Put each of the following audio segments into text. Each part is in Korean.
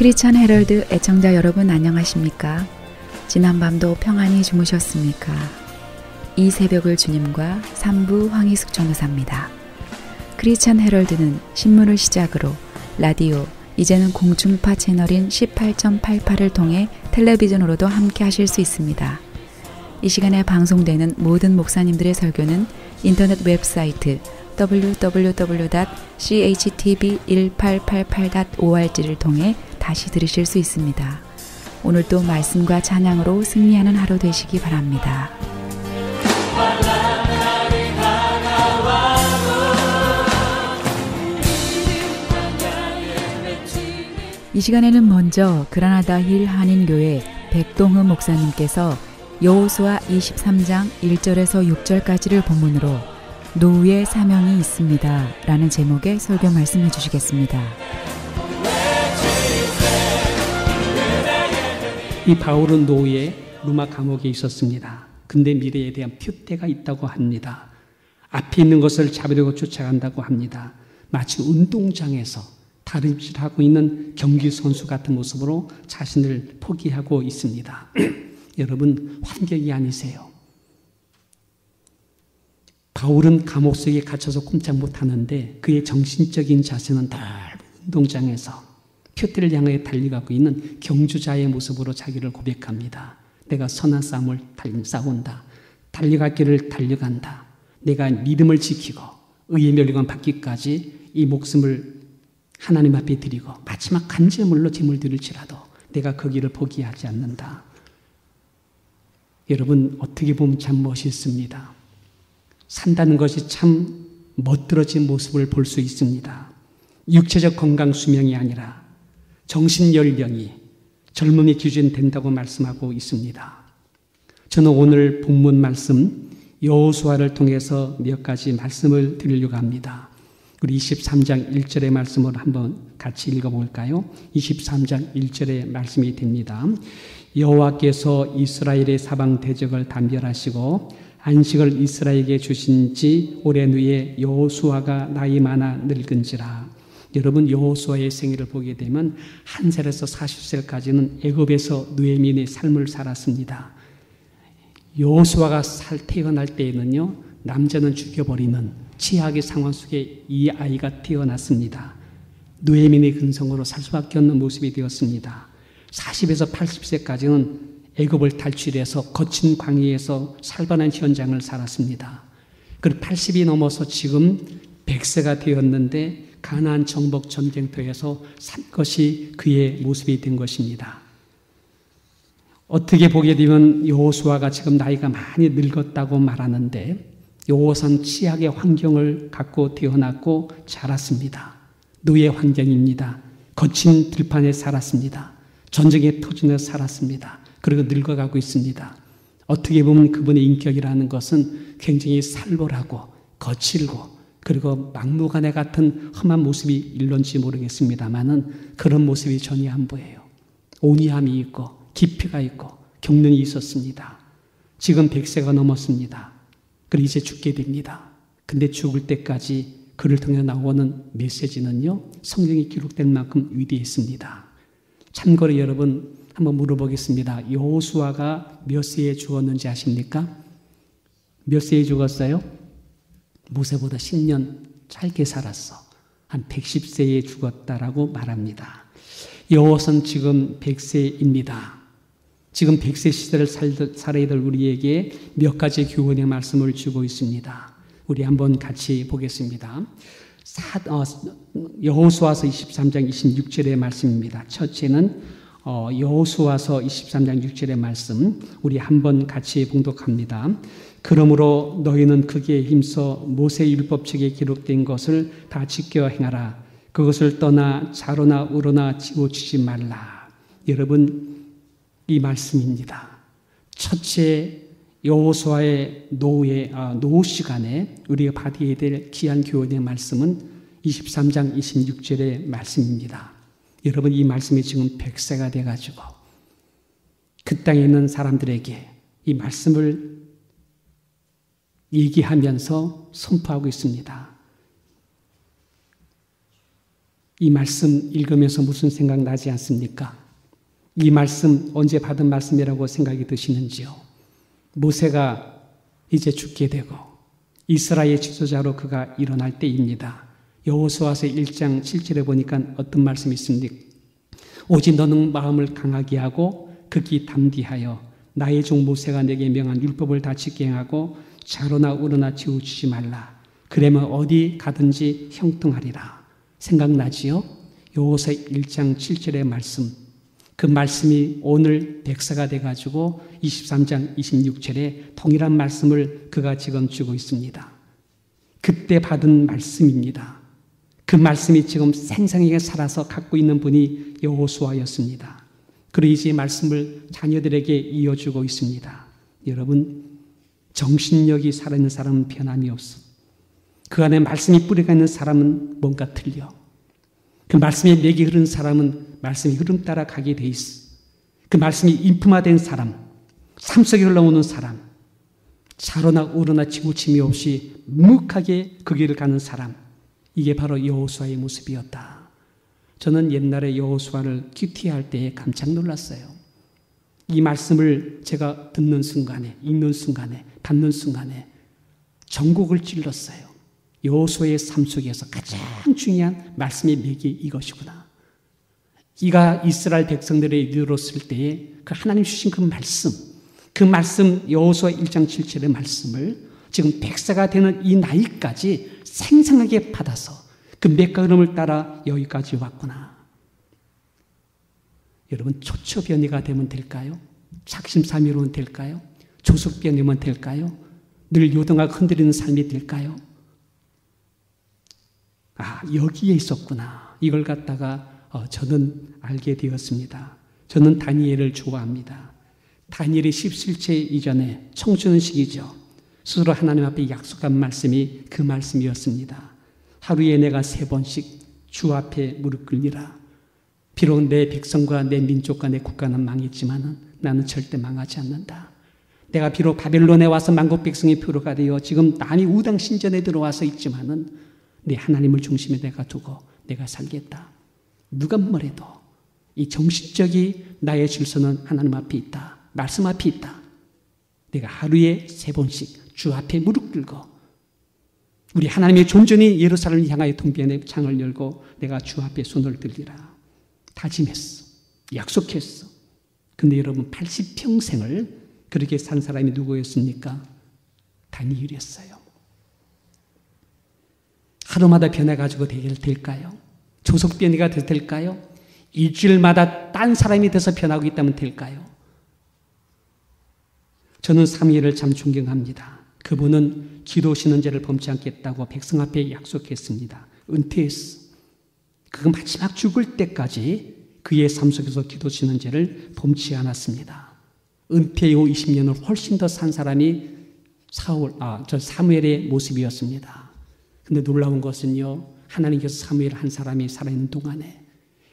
크리스천 헤럴드 애청자 여러분 안녕하십니까? 지난밤도 평안히 주무셨습니까? 이 새벽을 주님과 3부 황희숙 전도사입니다. 크리스천 헤럴드는 신문을 시작으로 라디오, 이제는 공중파 채널인 18.88을 통해 텔레비전으로도 함께 하실 수 있습니다. 이 시간에 방송되는 모든 목사님들의 설교는 인터넷 웹사이트 www.chtv1888.org를 통해 다시 들으실 수 있습니다. 오늘도 말씀과 찬양으로 승리하는 하루 되시기 바랍니다. 이 시간에는 먼저 그라나다 힐 한인교회 백동흠 목사님께서 여호수아 23장 1절에서 6절까지를 본문으로 노우의 사명이 있습니다 라는 제목의 설교 말씀해 주시겠습니다. 이 바울은 노우의 루마 감옥에 있었습니다. 근데 미래에 대한 표대가 있다고 합니다. 앞에 있는 것을 잡으려고 쫓아간다고 합니다. 마치 운동장에서 다림질하고 있는 경기 선수 같은 모습으로 자신을 포기하고 있습니다. 여러분, 환경이 아니세요. 바울은 감옥 속에 갇혀서 꼼짝 못하는데 그의 정신적인 자세는 넓은 운동장에서 표대를 향해 달려가고 있는 경주자의 모습으로 자기를 고백합니다. 내가 선한 싸움을 싸운다. 달려갈 길을 달려간다. 내가 믿음을 지키고 의의 멸류관 받기까지 이 목숨을 하나님 앞에 드리고 마지막 간제물로 제물 드릴지라도 내가 그 길을 포기하지 않는다. 여러분, 어떻게 보면 참 멋있습니다. 산다는 것이 참 멋들어진 모습을 볼 수 있습니다. 육체적 건강 수명이 아니라 정신 연령이 젊음의 기준이 된다고 말씀하고 있습니다. 저는 오늘 본문 말씀 여호수아를 통해서 몇 가지 말씀을 드리려고 합니다. 우리 23장 1절의 말씀을 한번 같이 읽어볼까요? 23장 1절의 말씀이 됩니다. 여호와께서 이스라엘의 사방 대적을 단멸하시고 안식을 이스라엘에게 주신 지 오랜 후에 여호수아가 나이 많아 늙은지라. 여러분, 여호수아의 생애를 보게 되면 1살에서 40살까지는 애굽에서 노예민의 삶을 살았습니다. 여호수아가 태어날 때에는요, 남자는 죽여버리는 최악의 상황 속에 이 아이가 태어났습니다. 노예민의 근성으로 살 수밖에 없는 모습이 되었습니다. 40에서 80세까지는 애굽을 탈출해서 거친 광야에서 살벌한 현장을 살았습니다. 그리고 80이 넘어서 지금 100세가 되었는데 가나안 정복 전쟁터에서 산 것이 그의 모습이 된 것입니다. 어떻게 보게 되면 여호수아가 지금 나이가 많이 늙었다고 말하는데 여호수아는 취약의 환경을 갖고 태어났고 자랐습니다. 노예 환경입니다. 거친 들판에 살았습니다. 전쟁의 토진에 살았습니다. 그리고 늙어가고 있습니다. 어떻게 보면 그분의 인격이라는 것은 굉장히 살벌하고 거칠고 그리고 막무가내 같은 험한 모습이 일런지 모르겠습니다만은 그런 모습이 전혀 안 보여요. 온유함이 있고 깊이가 있고 경륜이 있었습니다. 지금 100세가 넘었습니다. 그리고 이제 죽게 됩니다. 근데 죽을 때까지 그를 통해 나오는 메시지는요, 성경에 기록된 만큼 위대했습니다. 참고로 여러분 한번 물어보겠습니다. 여호수아가 몇 세에 죽었는지 아십니까? 몇 세에 죽었어요? 모세보다 10년 짧게 살았어. 한 110세에 죽었다라고 말합니다. 여호수아는 지금 100세입니다. 지금 100세 시대를 살아야 될 우리에게 몇 가지 교훈의 말씀을 주고 있습니다. 우리 한번 같이 보겠습니다. 여호수아서 23장 26절의 말씀입니다. 첫째는 여호수아서 23장 6절의 말씀 우리 한번 같이 봉독합니다. 그러므로 너희는 크게 힘써 모세 율법책에 기록된 것을 다 지켜 행하라. 그것을 떠나 좌로나 우로나 치우치지 말라. 여러분, 이 말씀입니다. 첫째, 여호수아의 노후 시간에 우리가 받아야 될 귀한 교훈의 말씀은 23장 26절의 말씀입니다. 여러분, 이 말씀이 지금 100세가 돼가지고 그 땅에 있는 사람들에게 이 말씀을 얘기하면서 선포하고 있습니다. 이 말씀 읽으면서 무슨 생각 나지 않습니까? 이 말씀 언제 받은 말씀이라고 생각이 드시는지요? 모세가 이제 죽게 되고 이스라엘의 지도자로 그가 일어날 때입니다. 여호수아서 1장 7절에 보니까 어떤 말씀이 있습니까? 오직 너는 마음을 강하게 하고 극히 담대하여 나의 종 모세가 내게 명한 율법을 다 지키게 하고 좌로나 우로나 치우치지 말라. 그러면 어디 가든지 형통하리라. 생각나지요? 여호수아 1장 7절의 말씀. 그 말씀이 오늘 백사가 돼가지고 23장 26절에 동일한 말씀을 그가 지금 주고 있습니다. 그때 받은 말씀입니다. 그 말씀이 지금 생생하게 살아서 갖고 있는 분이 여호수아였습니다. 그리고 이제 말씀을 자녀들에게 이어주고 있습니다. 여러분, 정신력이 살아있는 사람은 변함이 없어. 그 안에 말씀이 뿌리가 있는 사람은 뭔가 틀려. 그 말씀의 맥이 흐른 사람은 말씀의 흐름 따라 가게 돼 있어. 그 말씀이 인품화된 사람, 삶 속에 흘러오는 사람, 좌로나 우로나 지고침이 없이 묵묵하게 그 길을 가는 사람, 이게 바로 여호수아의 모습이었다. 저는 옛날에 여호수아를 큐티할 때에 깜짝 놀랐어요. 이 말씀을 제가 듣는 순간에, 읽는 순간에, 받는 순간에 전곡을 찔렀어요. 여호수아의 삶 속에서 가장 중요한 말씀의 맥이 이것이구나. 이가 이스라엘 백성들에 이르렀을 때에 그 하나님 주신 그 말씀 여호수아 1장 7절의 말씀을 지금 백사가 되는 이 나이까지 생생하게 받아서 그 맥과 흐름을 따라 여기까지 왔구나. 여러분, 초초변이가 되면 될까요? 작심삼일로는 될까요? 조속변이면 될까요? 늘 요동하고 흔들리는 삶이 될까요? 아, 여기에 있었구나. 이걸 갖다가 저는 알게 되었습니다. 저는 다니엘을 좋아합니다. 다니엘이 17세 이전에 청춘의 시기죠. 스스로 하나님 앞에 약속한 말씀이 그 말씀이었습니다. 하루에 내가 3번씩 주 앞에 무릎 꿇리라. 비록 내 백성과 내 민족과 내 국가는 망했지만 나는 절대 망하지 않는다. 내가 비록 바벨론에 와서 만국 백성의 표로가 되어 지금 남이 우당 신전에 들어와서 있지만은 내 하나님을 중심에 내가 두고 내가 살겠다. 누가 뭐래도 이 정신적인 나의 질서는 하나님 앞에 있다. 말씀 앞에 있다. 내가 하루에 3번씩 주 앞에 무릎 꿇고 우리 하나님의 존전이 예루살렘을 향하여 통변의 창을 열고 내가 주 앞에 손을 들리라. 다짐했어. 약속했어. 근데 여러분 80평생을 그렇게 산 사람이 누구였습니까? 다니엘이었어요. 하루마다 변해가지고 될까요? 조속변이가 될까요? 일주일마다 딴 사람이 돼서 변하고 있다면 될까요? 저는 사무엘을 참 존경합니다. 그분은 기도시는 죄를 범치 않겠다고 백성 앞에 약속했습니다. 은퇴했어. 그 마지막 죽을 때까지 그의 삶 속에서 기도시는 죄를 범치 않았습니다. 은퇴 이후 20년을 훨씬 더 산 사람이 사무엘의 모습이었습니다. 근데 놀라운 것은요, 하나님께서 사무엘 한 사람이 살아있는 동안에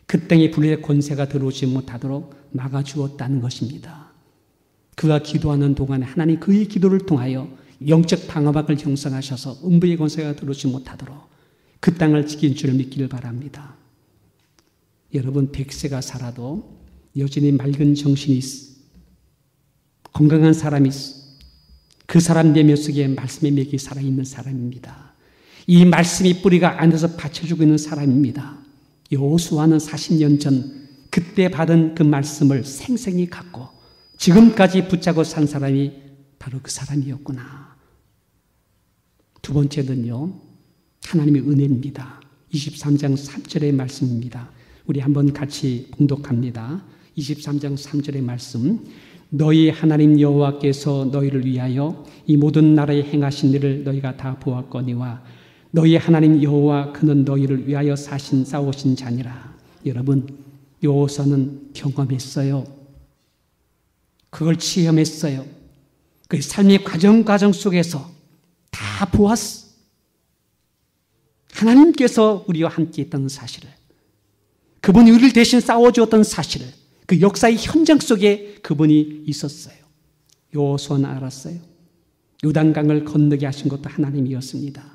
그 땅에 불의의 권세가 들어오지 못하도록 막아주었다는 것입니다. 그가 기도하는 동안에 하나님 그의 기도를 통하여 영적 방어막을 형성하셔서 음부의 권세가 들어오지 못하도록 그 땅을 지킨 줄 믿기를 바랍니다. 여러분, 100세가 살아도 여전히 맑은 정신이 있어. 건강한 사람이 있어. 그 사람 내면 속에 말씀의 맥이 살아있는 사람입니다. 이 말씀이 뿌리가 안에서 받쳐주고 있는 사람입니다. 여호수아는 40년 전 그때 받은 그 말씀을 생생히 갖고 지금까지 붙잡고 산 사람이 바로 그 사람이었구나. 두 번째는요, 하나님의 은혜입니다. 23장 3절의 말씀입니다. 우리 한번 같이 봉독합니다. 23장 3절의 말씀. 너희 하나님 여호와께서 너희를 위하여 이 모든 나라에 행하신 일을 너희가 다 보았거니와 너희 하나님 여호와 그는 너희를 위하여 싸우신 자니라. 여러분, 여호수아는 경험했어요. 그걸 체험했어요. 그 삶의 과정 속에서 다 보았어. 하나님께서 우리와 함께 있다는 사실을, 그분이 우리를 대신 싸워주었던 사실을, 그 역사의 현장 속에 그분이 있었어요. 여호수아는 알았어요. 요단강을 건너게 하신 것도 하나님이었습니다.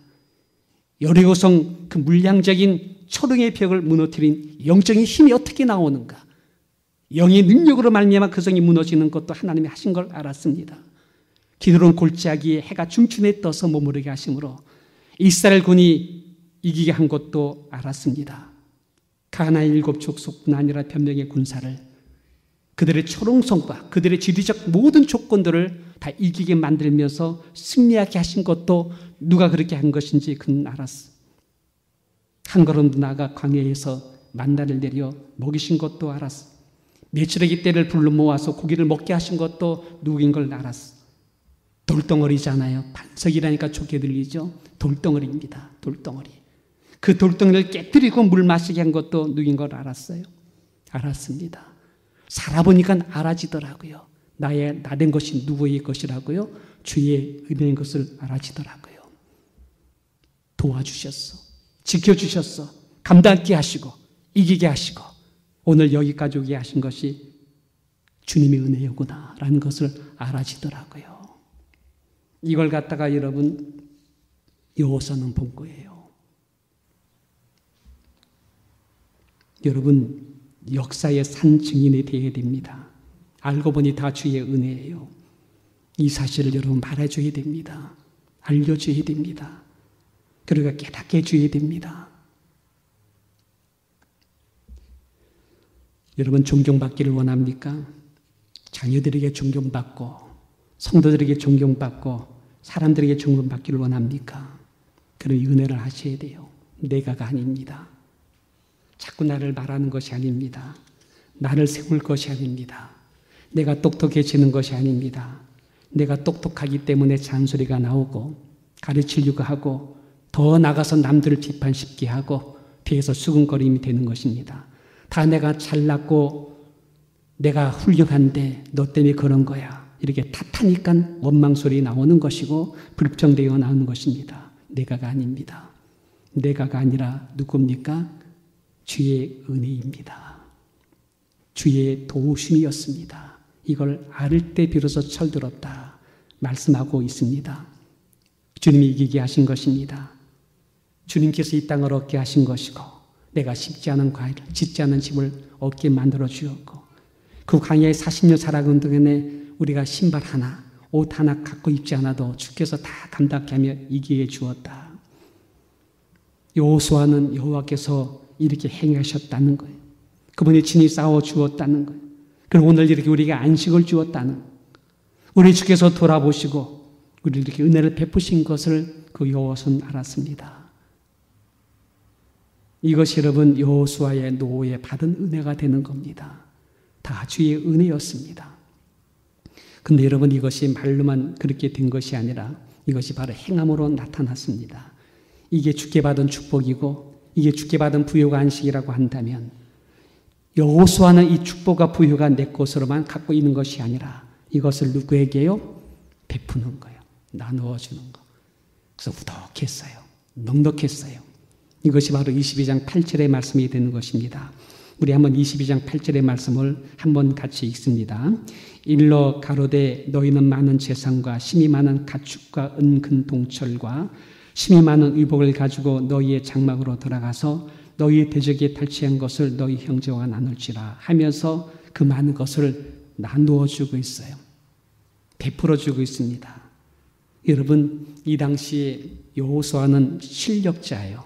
여리고성 그 물량적인 초롱의 벽을 무너뜨린 영적인 힘이 어떻게 나오는가? 영의 능력으로 말미암아 그 성이 무너지는 것도 하나님이 하신 걸 알았습니다. 기드론 골짜기에 해가 중춘에 떠서 머무르게 하심으로 이스라엘군이 이기게 한 것도 알았습니다. 가나안 7 족속뿐 아니라 변명의 군사를 그들의 초롱성과 그들의 지리적 모든 조건들을 다 이기게 만들면서 승리하게 하신 것도 누가 그렇게 한 것인지 그는 알았어. 한 걸음 나아가 광야에서 만나를 내려 먹이신 것도 알았어. 메추라기 떼를 불러 모아서 고기를 먹게 하신 것도 누구인 걸 알았어. 돌덩어리잖아요. 반석이라니까 좋게 들리죠. 돌덩어리입니다. 돌덩어리. 그 돌덩이를 깨뜨리고 물 마시게 한 것도 누구인 걸 알았어요. 알았습니다. 살아보니까 알아지더라고요. 나된 것이 누구의 것이라고요? 주의 은혜인 것을 알아지더라고요. 도와주셨어. 지켜주셨어. 감당케 하시고 이기게 하시고 오늘 여기까지 오게 하신 것이 주님의 은혜였구나 라는 것을 알아지더라고요. 이걸 갖다가 여러분 여호수아는 본 거예요. 여러분 역사의 산 증인이 되어야 됩니다. 알고 보니 다 주의 은혜예요. 이 사실을 여러분 말해줘야 됩니다. 알려줘야 됩니다. 그러니까 깨닫게 해줘야 됩니다. 여러분 존경받기를 원합니까? 자녀들에게 존경받고 성도들에게 존경받고 사람들에게 존경받기를 원합니까? 그런 은혜를 하셔야 돼요. 내가가 아닙니다. 자꾸 나를 말하는 것이 아닙니다. 나를 세울 것이 아닙니다. 내가 똑똑해지는 것이 아닙니다. 내가 똑똑하기 때문에 잔소리가 나오고 가르치려고 하고 더 나가서 남들을 비판시키게 하고 뒤에서 수근거림이 되는 것입니다. 다 내가 잘났고 내가 훌륭한데 너 때문에 그런 거야. 이렇게 탓하니까 원망소리 나오는 것이고 불평되어 나오는 것입니다. 내가가 아닙니다. 내가가 아니라 누굽니까? 주의 은혜입니다. 주의 도우심이었습니다. 이걸 알을 때 비로소 철들었다 말씀하고 있습니다. 주님이 이기게 하신 것입니다. 주님께서 이 땅을 얻게 하신 것이고 내가 심지 않은 과일을 짓지 않은 집을 얻게 만들어 주었고 그 광야에 40년 살아간 동안에 우리가 신발 하나 옷 하나 갖고 입지 않아도 주께서 다 감당케 하며 이기게 주었다. 여호수아는 여호와께서 이렇게 행하셨다는 거예요. 그분이 친히 싸워 주었다는 거예요. 그리고 오늘 이렇게 우리에게 안식을 주었다는 거예요. 우리 주께서 돌아보시고 우리 이렇게 은혜를 베푸신 것을 그 여호수아는 알았습니다. 이것이 여러분 여호수아의 노후에 받은 은혜가 되는 겁니다. 다 주의 은혜였습니다. 근데 여러분 이것이 말로만 그렇게 된 것이 아니라 이것이 바로 행함으로 나타났습니다. 이게 주께 받은 축복이고 이게 주께 받은 부요가 안식이라고 한다면 여호수아는 이 축복과 부요가 내 것으로만 갖고 있는 것이 아니라 이것을 누구에게요? 베푸는 거예요. 나누어 주는 거. 그래서 우덕했어요. 넉넉했어요. 이것이 바로 22장 8절의 말씀이 되는 것입니다. 우리 한번 22장 8절의 말씀을 한번 같이 읽습니다. 일러 가로되 너희는 많은 재산과 심이 많은 가축과 은근 동철과 심이 많은 의복을 가지고 너희의 장막으로 들어가서 너희의 대적에 탈취한 것을 너희 형제와 나눌지라 하면서 그 많은 것을 나누어 주고 있어요. 베풀어 주고 있습니다. 여러분 이 당시에 여호수아는 실력자예요.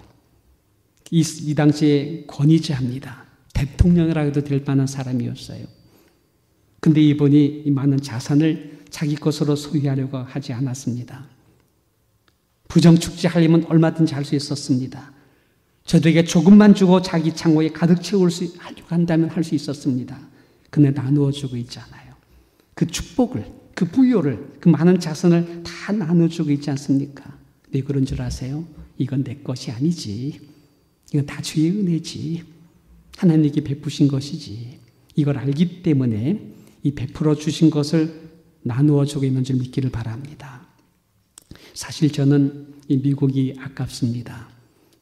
이 당시에 권위자입니다. 대통령이라고 해도 될 만한 사람이었어요. 근데 이분이 이 많은 자산을 자기 것으로 소유하려고 하지 않았습니다. 부정축제하려면 얼마든지 할 수 있었습니다. 저들에게 조금만 주고 자기 창고에 가득 채우려고 한다면 할 수 있었습니다. 근데 나누어 주고 있잖아요. 그 축복을, 그 부요를, 그 많은 자산을 다 나눠주고 있지 않습니까? 왜 그런 줄 아세요? 이건 내 것이 아니지. 이건 다 주의 은혜지. 하나님께 베푸신 것이지. 이걸 알기 때문에 이 베풀어 주신 것을 나누어 주고 있는 줄 믿기를 바랍니다. 사실 저는 이 미국이 아깝습니다.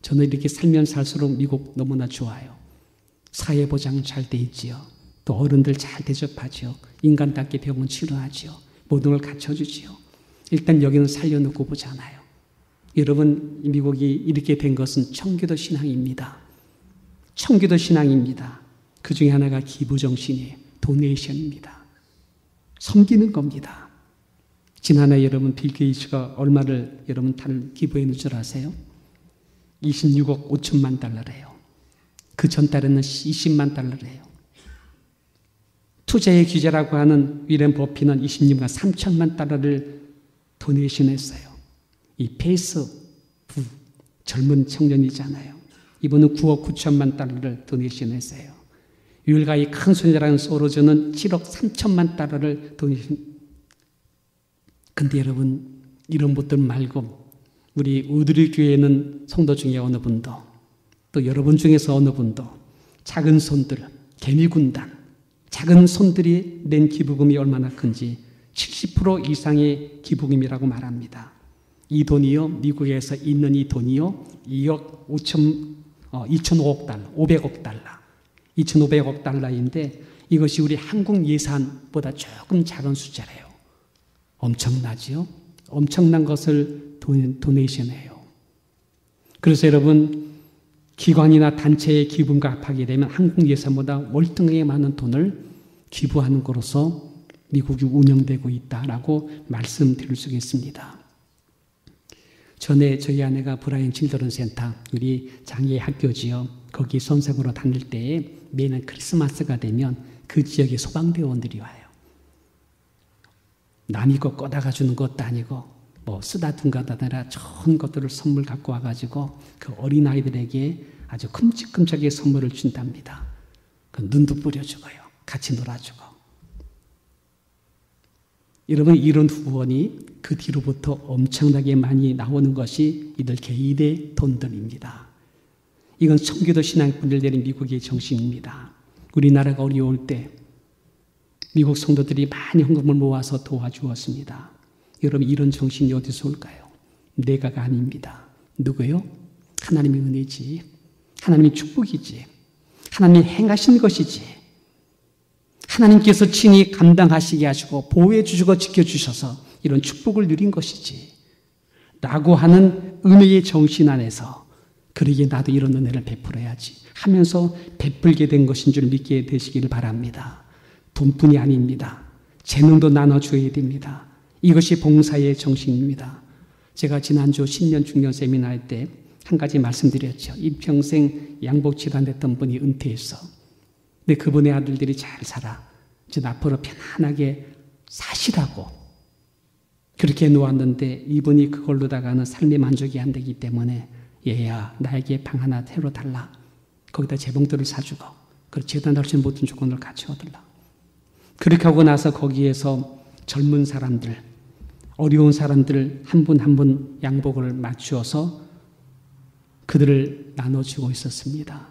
저는 이렇게 살면 살수록 미국 너무나 좋아요. 사회보장 잘 돼 있지요. 또 어른들 잘 대접하지요. 인간답게 병원 치료하지요. 모든 걸 갖춰주지요. 일단 여기는 살려놓고 보잖아요. 여러분 미국이 이렇게 된 것은 청교도 신앙입니다. 청교도 신앙입니다. 그 중에 하나가 기부정신이에요. 도네이션입니다. 섬기는 겁니다. 지난해 여러분 빌 게이츠가 얼마를 여러분 기부했는 줄 아세요? 26억 5천만 달러래요. 그 전달에는 20만 달러래요. 투자의 귀재라고 하는 위렌 버핏은 26만 3천만 달러를 도네이션했어요. 이 페이스 젊은 청년이잖아요. 이분은 9억 9천만 달러를 도네이션했어요. 유일가의 큰 손자라는 소로즈는 7억 3천만 달러를 도네이션. 근데 여러분 이런 분들 말고 우리 우드리 교회에는 성도 중에 어느 분도 또 여러분 중에서 어느 분도 작은 손들, 개미군단, 작은 손들이 낸 기부금이 얼마나 큰지 70% 이상의 기부금이라고 말합니다. 이 돈이요, 미국에서 있는 이 돈이요, 2억 2,500억 달러, 500억 달러, 2,500억 달러인데 이것이 우리 한국 예산보다 조금 작은 숫자래요. 엄청나지요? 엄청난 것을 도네이션해요. 그래서 여러분 기관이나 단체의 기부금과 합하게 되면 한국 예산보다 월등하게 많은 돈을 기부하는 것으로서 미국이 운영되고 있다라고 말씀드릴 수 있습니다. 전에 저희 아내가 브라이언 칠드런 센터, 우리 장애 학교지요. 거기 선생으로 다닐 때에 매년 크리스마스가 되면 그 지역에 소방대원들이 와요. 남이 거 꺼다가 주는 것도 아니고 뭐 쓰다둔 것도 아니라 좋은 것들을 선물 갖고 와가지고 그 어린아이들에게 아주 큼직큼직하게 선물을 준답니다. 그 눈도 뿌려주고요. 같이 놀아주고. 여러분 이런 후원이 그 뒤로부터 엄청나게 많이 나오는 것이 이들 개인의 돈들입니다. 이건 청교도 신앙꾼들 내린 미국의 정신입니다. 우리나라가 어려울 때 미국 성도들이 많이 헌금을 모아서 도와주었습니다. 여러분 이런 정신이 어디서 올까요? 내가가 아닙니다. 누구요? 하나님의 은혜지. 하나님의 축복이지. 하나님이 행하신 것이지. 하나님께서 친히 감당하시게 하시고 보호해 주시고 지켜주셔서 이런 축복을 누린 것이지. 라고 하는 은혜의 정신 안에서 그러기에 나도 이런 은혜를 베풀어야지 하면서 베풀게 된 것인 줄 믿게 되시기를 바랍니다. 돈뿐이 아닙니다. 재능도 나눠줘야 됩니다. 이것이 봉사의 정신입니다. 제가 지난주 신년 중년 세미나 할 때 한 가지 말씀드렸죠. 일평생 양복치단했던 분이 은퇴했어. 근데 그분의 아들들이 잘 살아. 이제 앞으로 편안하게 사시라고 그렇게 놓았는데 이분이 그걸로다가는 삶의 만족이 안 되기 때문에 얘야 나에게 방 하나 새로 달라. 거기다 재봉틀을 사주고 그리고 재단할 수 있는 모든 조건을 같이 얻으라. 그렇게 하고 나서 거기에서 젊은 사람들, 어려운 사람들 한 분 한 분 양복을 맞추어서 그들을 나눠주고 있었습니다.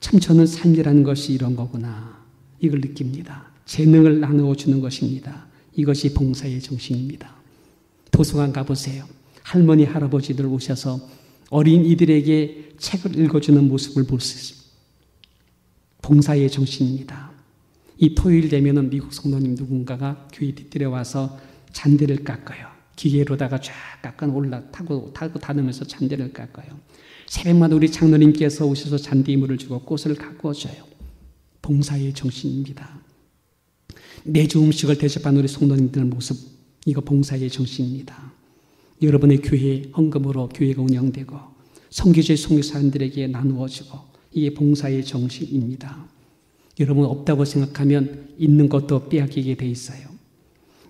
참 저는 삶이라는 것이 이런 거구나. 이걸 느낍니다. 재능을 나누어 주는 것입니다. 이것이 봉사의 정신입니다. 도서관 가보세요. 할머니, 할아버지들 오셔서 어린이들에게 책을 읽어주는 모습을 볼 수 있습니다. 봉사의 정신입니다. 이 토요일 되면은 미국 성도님 누군가가 교회 뒷뜰에 와서 잔디를 깎아요. 기계로다가 쫙 깎아 타고 다니면서 잔디를 깎아요. 새벽마다 우리 장로님께서 오셔서 잔디물을 주고 꽃을 가꾸어줘요. 봉사의 정신입니다. 매주 음식을 대접하는 우리 성도님들 모습, 이거 봉사의 정신입니다. 여러분의 교회 헌금으로 교회가 운영되고 선교지의 선교사님들에게 나누어지고 이게 봉사의 정신입니다. 여러분 없다고 생각하면 있는 것도 빼앗기게 돼 있어요.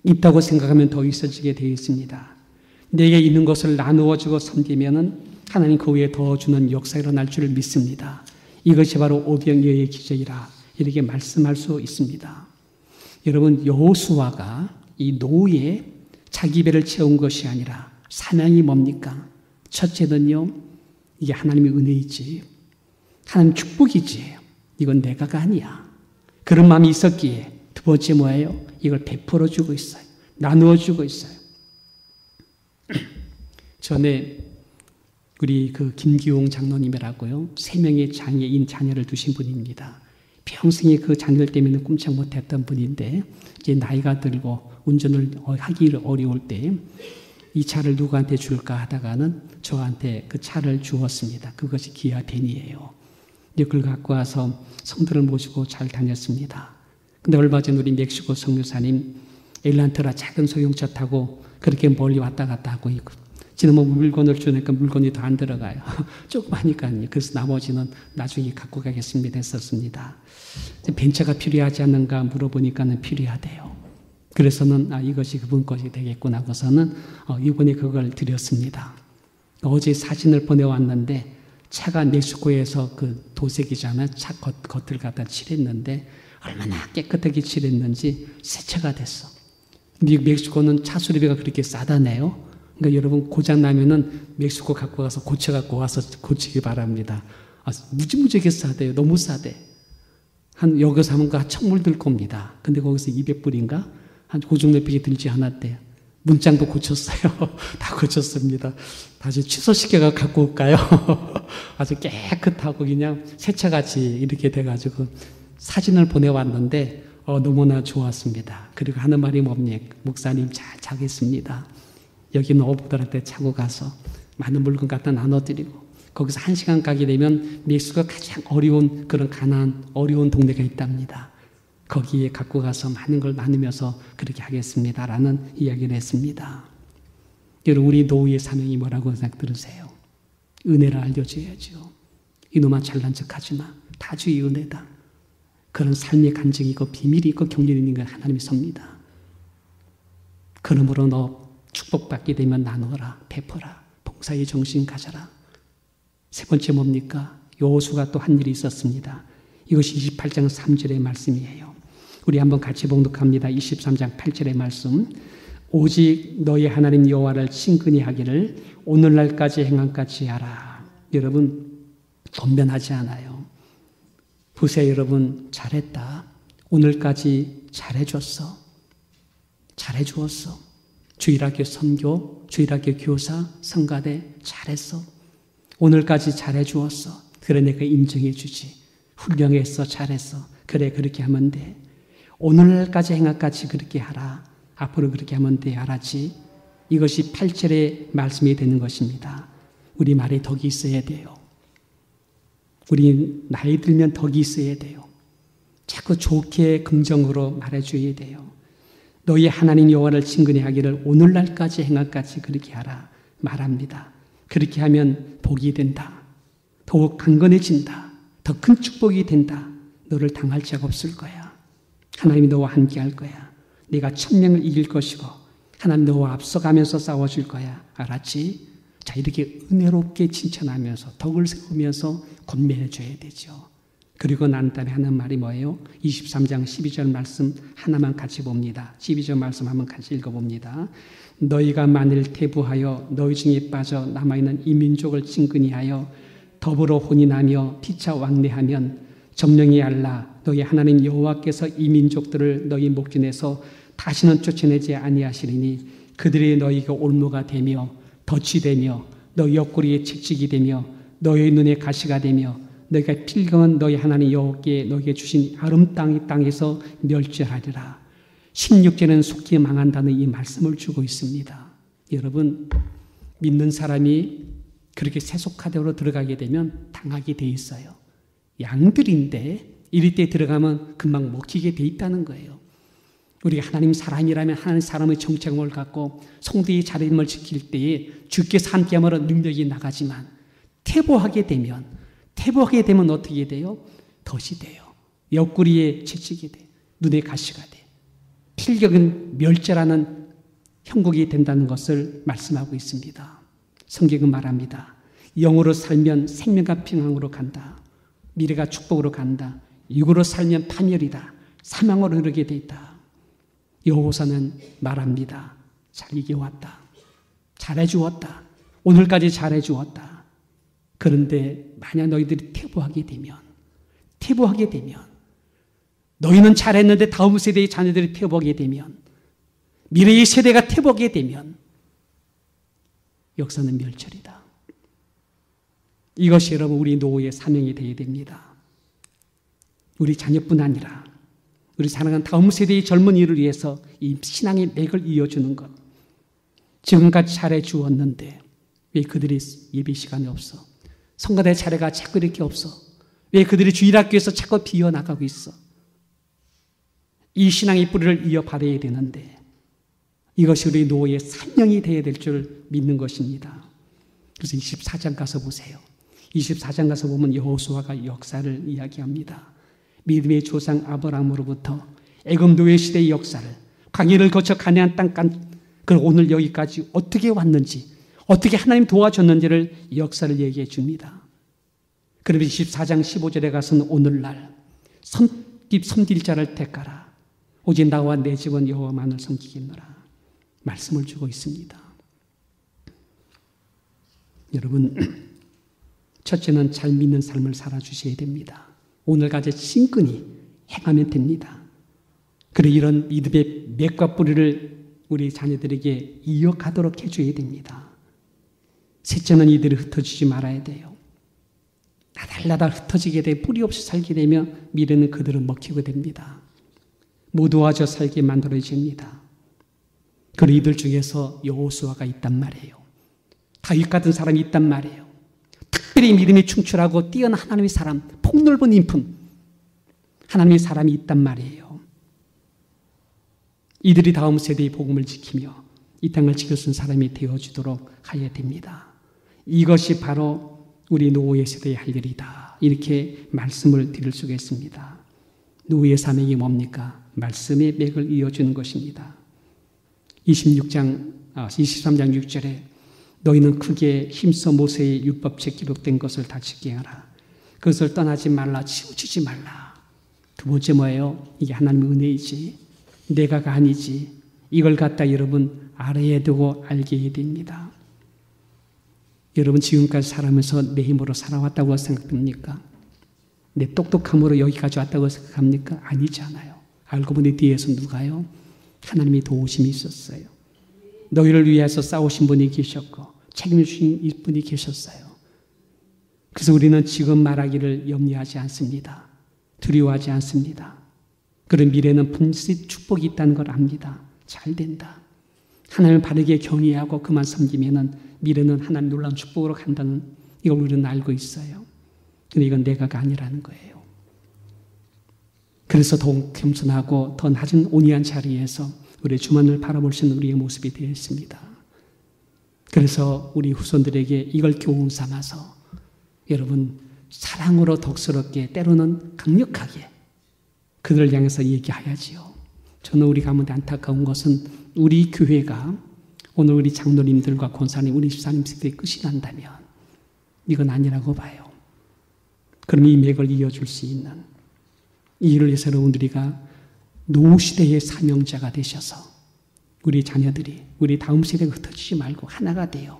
있다고 생각하면 더 있어지게 되어 있습니다. 내게 있는 것을 나누어주고 섬기면은 하나님 그 위에 더 주는 역사가 일어날 줄을 믿습니다. 이것이 바로 오병이어의 기적이라 이렇게 말씀할 수 있습니다. 여러분 여호수아가 이 노에 자기 배를 채운 것이 아니라 사명이 뭡니까? 첫째는요, 이게 하나님의 은혜이지, 하나님 축복이지, 이건 내가가 아니야. 그런 마음이 있었기에 두 번째 뭐예요? 이걸 베풀어 주고 있어요. 나누어 주고 있어요. 전에 우리 그 김기용 장로님이라고요, 3명의 장애인 자녀를 두신 분입니다. 평생에 그 자녀들 때문에 꼼짝 못했던 분인데 이제 나이가 들고 운전을 하기 어려울 때 이 차를 누구한테 줄까 하다가는 저한테 그 차를 주었습니다. 그것이 기아 벤이에요. 그걸 갖고 와서 성도를 모시고 잘 다녔습니다. 근데 얼마 전 우리 멕시코 선교사님 엘란트라 작은 소형차 타고 그렇게 멀리 왔다 갔다 하고 있고, 지난번 물건을 주니까 물건이 더 안 들어가요. 조그마니까요. 그래서 나머지는 나중에 갖고 가겠습니다 했었습니다. 벤처가 필요하지 않는가 물어보니까는 필요하대요. 그래서는 이것이 그분 것이 되겠구나 하고서는 이번에 그걸 드렸습니다. 어제 사진을 보내왔는데 차가 멕시코에서 그 도색이잖아요. 차 겉을 갖다 칠했는데 얼마나 깨끗하게 칠했는지 새 차가 됐어. 근데 멕시코는 차 수리비가 그렇게 싸다네요. 그러니까 여러분 고장 나면은 멕시코 갖고 가서 고쳐갖고 와서 고치기 바랍니다. 무지무지하게 싸대요. 너무 싸대. 한 여기서 하면 한 1,000불 들 겁니다. 근데 거기서 200불인가? 한 그 정도밖에 들지 않았대요. 문장도 고쳤어요. 다 고쳤습니다. 다시 취소시켜가 갖고 올까요? 아주 깨끗하고 그냥 새차같이 이렇게 돼가지고 사진을 보내왔는데 너무나 좋았습니다. 그리고 하는 말이 뭡니까? 목사님 잘 자겠습니다. 여기는 어부들한테 차고 가서 많은 물건 갖다 나눠드리고 거기서 1시간 가게 되면 멕시코가 가장 어려운 그런 가난한 어려운 동네가 있답니다. 거기에 갖고 가서 많은 걸 나누면서 그렇게 하겠습니다라는 이야기를 했습니다. 여러분 우리 노후의 사명이 뭐라고 생각 들으세요? 은혜를 알려줘야죠. 이놈아 잘난 척하지 마. 다 주의 은혜다. 그런 삶의 간증이 있고 비밀이 있고 경륜이 있는 걸 하나님이 섭니다. 그러므로 너 축복받게 되면 나누어라, 베풀어라, 봉사의 정신 가져라. 세 번째 뭡니까? 여호수아가 또 한 일이 있었습니다. 이것이 28장 3절의 말씀이에요. 우리 한번 같이 봉독합니다. 23장 8절의 말씀. 오직 너희 하나님 여호와를 친근히 하기를 오늘날까지 행함같이 하라. 여러분 건면하지 않아요. 보세요 여러분, 잘했다. 오늘까지 잘해줬어. 잘해주었어. 주일학교 선교, 주일학교 교사, 성가대 잘했어. 오늘까지 잘해주었어. 그래 내가 인정해 주지. 훌륭했어. 잘했어. 그래 그렇게 하면 돼. 오늘까지 행함같이 그렇게 하라. 앞으로 그렇게 하면 돼. 알았지? 이것이 8절의 말씀이 되는 것입니다. 우리 말에 덕이 있어야 돼요. 우리 나이 들면 덕이 있어야 돼요. 자꾸 좋게 긍정으로 말해줘야 돼요. 너희 하나님 여호와를 친근히 하기를 오늘날까지 행함같이 그렇게 하라 말합니다. 그렇게 하면 복이 된다. 더욱 강건해진다. 더 큰 축복이 된다. 너를 당할 자가 없을 거야. 하나님이 너와 함께 할 거야. 네가 1,000명을 이길 것이고 하나님 너와 앞서가면서 싸워줄 거야. 알았지? 자, 이렇게 은혜롭게 칭찬하면서 덕을 세우면서 권면해줘야 되죠. 그리고 난 다음에 하는 말이 뭐예요? 23장 12절 말씀 하나만 같이 봅니다. 12절 말씀 한번 같이 읽어봅니다. 너희가 만일 퇴부하여 너희 중에 빠져 남아있는 이 민족을 친근히 하여 더불어 혼인하며 피차 왕래하면 점령이 알라 너희 하나님 여호와께서 이 민족들을 너희 목전에서 다시는 쫓아내지 아니하시리니 그들이 너희가 올무가 되며 덫이 되며 너희 옆구리에 채찍이 되며 너희 눈에 가시가 되며 너희가 필경은 너희 하나님 여호와께 너희에게 주신 아름 땅에서 멸절하리라. 16절에는 속히 망한다는 이 말씀을 주고 있습니다. 여러분 믿는 사람이 그렇게 세속화대로 들어가게 되면 당하게 돼 있어요. 양들인데 이럴 때 들어가면 금방 먹히게 돼 있다는 거예요. 우리가 하나님 사람이라면 하나님 사람의 정체감을 갖고 성도의 자리임을 지킬 때에 주께서 함께함으로 능력이 나가지만 퇴보하게 되면 어떻게 돼요? 덫이 돼요. 옆구리에 채찍이 돼요. 눈에 가시가 돼요. 필경은 멸절하는 형국이 된다는 것을 말씀하고 있습니다. 성경은 말합니다. 영으로 살면 생명과 평강으로 간다. 미래가 축복으로 간다. 육으로 살면 파멸이다. 사망으로 이르게 돼 있다. 여호사는 말합니다. 잘 이겨왔다. 잘해주었다. 오늘까지 잘해주었다. 그런데 만약 너희들이 퇴보하게 되면 너희는 잘했는데 다음 세대의 자녀들이 퇴보하게 되면 미래의 세대가 퇴보하게 되면 역사는 멸절이다. 이것이 여러분 우리 노후의 사명이 되어야 됩니다. 우리 자녀뿐 아니라 우리 사랑하는 다음 세대의 젊은이를 위해서 이 신앙의 맥을 이어주는 것. 지금까지 잘해주었는데 왜 그들이 예배 시간이 없어? 성가대 차례가 자꾸 이렇게 없어? 왜 그들이 주일학교에서 자꾸 비어나가고 있어? 이 신앙의 뿌리를 이어받아야 되는데 이것이 우리 노예의 사명이 되어야 될 줄 믿는 것입니다. 그래서 24장 가서 보세요. 24장 가서 보면 여호수아가 역사를 이야기합니다. 믿음의 조상 아브라함으로부터 애굽 노예 시대의 역사를, 광야를 거쳐 가나안 땅까지, 그리고 오늘 여기까지 어떻게 왔는지, 어떻게 하나님 도와줬는지를 역사를 얘기해 줍니다. 그러면 24장 15절에 가서는 오늘날 섬길 자를 택하라. 오직 나와 내 집은 여호와만을 섬기겠노라. 말씀을 주고 있습니다. 여러분, 첫째는 잘 믿는 삶을 살아주셔야 됩니다. 오늘까지 친근히 행하면 됩니다. 그리고 이런 믿음의 맥과 뿌리를 우리 자녀들에게 이어가도록 해줘야 됩니다. 셋째는 이들이 흩어지지 말아야 돼요. 나달나달 흩어지게 돼 뿌리 없이 살게 되면 미래는 그들을 먹히게 됩니다. 모두와저 살게 만들어집니다. 그리고 이들 중에서 여호수아가 있단 말이에요. 다윗 같은 사람이 있단 말이에요. 특별히 믿음이 충출하고 뛰어난 하나님의 사람, 폭넓은 인품, 하나님의 사람이 있단 말이에요. 이들이 다음 세대의 복음을 지키며 이 땅을 지킬 수 있는 사람이 되어주도록 하여야 됩니다. 이것이 바로 우리 노예 세대의 할 일이다. 이렇게 말씀을 드릴 수가 있습니다. 노예의 사명이 뭡니까? 말씀의 맥을 이어주는 것입니다. 23장 6절에 너희는 크게 힘써 모세의 율법책에 기록된 것을 다 지키게 하라. 그것을 떠나지 말라, 치우치지 말라. 두 번째 뭐예요? 이게 하나님의 은혜이지, 내가가 아니지. 이걸 갖다 여러분 알아야 되고 알게 해야 됩니다. 여러분 지금까지 살아면서 내 힘으로 살아왔다고 생각합니까? 내 똑똑함으로 여기까지 왔다고 생각합니까? 아니잖아요. 알고 보니 뒤에서 누가요? 하나님의 도우심이 있었어요. 너희를 위해서 싸우신 분이 계셨고 책임을 주신 분이 계셨어요. 그래서 우리는 지금 말하기를 염려하지 않습니다. 두려워하지 않습니다. 그런 미래는 분명히 축복이 있다는 걸 압니다. 잘 된다. 하나님을 바르게 경외하고 그만 섬기면은 미래는 하나님 놀라운 축복으로 간다는 이걸 우리는 알고 있어요. 근데 이건 내가가 아니라는 거예요. 그래서 더욱 겸손하고 더 낮은 온유한 자리에서 우리의 주만을 바라볼 수 있는 우리의 모습이 되어 있습니다. 그래서 우리 후손들에게 이걸 교훈 삼아서 여러분 사랑으로 덕스럽게 때로는 강력하게 그들을 향해서 얘기해야지요. 저는 우리 가운데 안타까운 것은 우리 교회가 오늘 우리 장로님들과 권사님, 우리 집사님 세대의 끝이 난다면 이건 아니라고 봐요. 그럼 이 맥을 이어줄 수 있는 이 일을 위해서 여러분들이가 노시대의 사명자가 되셔서 우리 자녀들이 우리 다음 세대가 흩어지지 말고 하나가 돼요.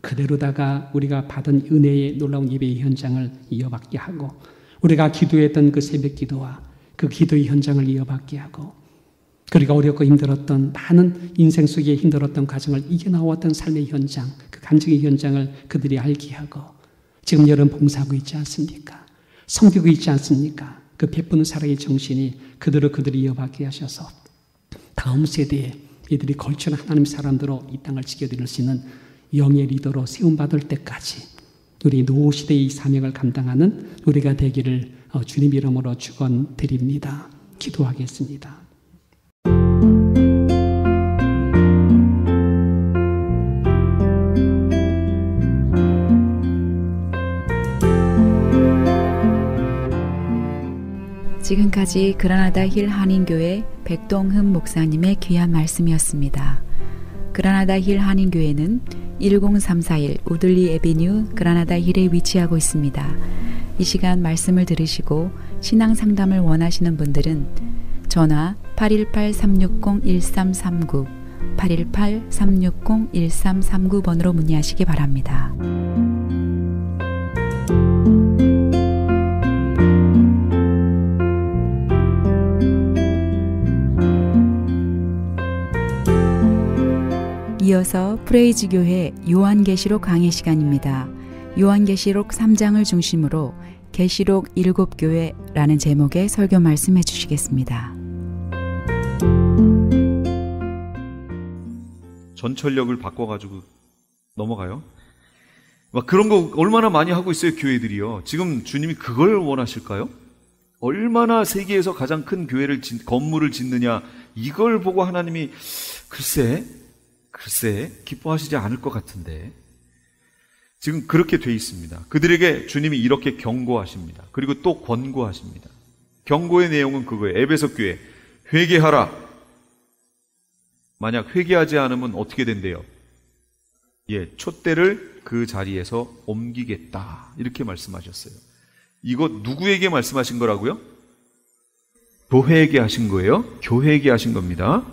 그대로다가 우리가 받은 은혜의 놀라운 예배의 현장을 이어받게 하고 우리가 기도했던 그 새벽 기도와 그 기도의 현장을 이어받게 하고 그리고 어렵고 힘들었던 많은 인생 속에 힘들었던 과정을 이겨나왔던 삶의 현장, 그 간증의 현장을 그들이 알게 하고 지금 여러분 봉사하고 있지 않습니까? 섬기고 있지 않습니까? 그 베푸는 사랑의 정신이 그들이 이어받게 하셔서 다음 세대에 이들이 걸쳐는 하나님 사람들로 이 땅을 지켜드릴 수 있는 영의 리더로 세움받을 때까지 우리 노시대의 사명을 감당하는 우리가 되기를 주님 이름으로 축원드립니다. 기도하겠습니다. 지금까지 그라나다 힐 한인교회 백동흠 목사님의 귀한 말씀이었습니다. 그라나다 힐 한인교회는 10341 우들리 애비뉴 그라나다 힐에 위치하고 있습니다. 이 시간 말씀을 들으시고 신앙 상담을 원하시는 분들은 전화 818-360-1339 818-360-1339번으로 문의하시기 바랍니다. 이어서 프레이즈 교회 요한계시록 강의 시간입니다. 요한계시록 3장을 중심으로 계시록 7교회라는 제목의 설교 말씀해 주시겠습니다. 전철역을 바꿔가지고 넘어가요. 막 그런 거 얼마나 많이 하고 있어요, 교회들이요. 지금 주님이 그걸 원하실까요? 얼마나 세계에서 가장 큰 건물을 짓느냐, 이걸 보고 하나님이 글쎄 기뻐하시지 않을 것 같은데. 지금 그렇게 돼 있습니다. 그들에게 주님이 이렇게 경고하십니다. 그리고 또 권고하십니다. 경고의 내용은 그거예요. 에베소 교회, 회개하라. 만약 회개하지 않으면 어떻게 된대요? 촛대를 그 자리에서 옮기겠다, 이렇게 말씀하셨어요. 이거 누구에게 말씀하신 거라고요? 교회에게 하신 거예요. 교회에게 하신 겁니다.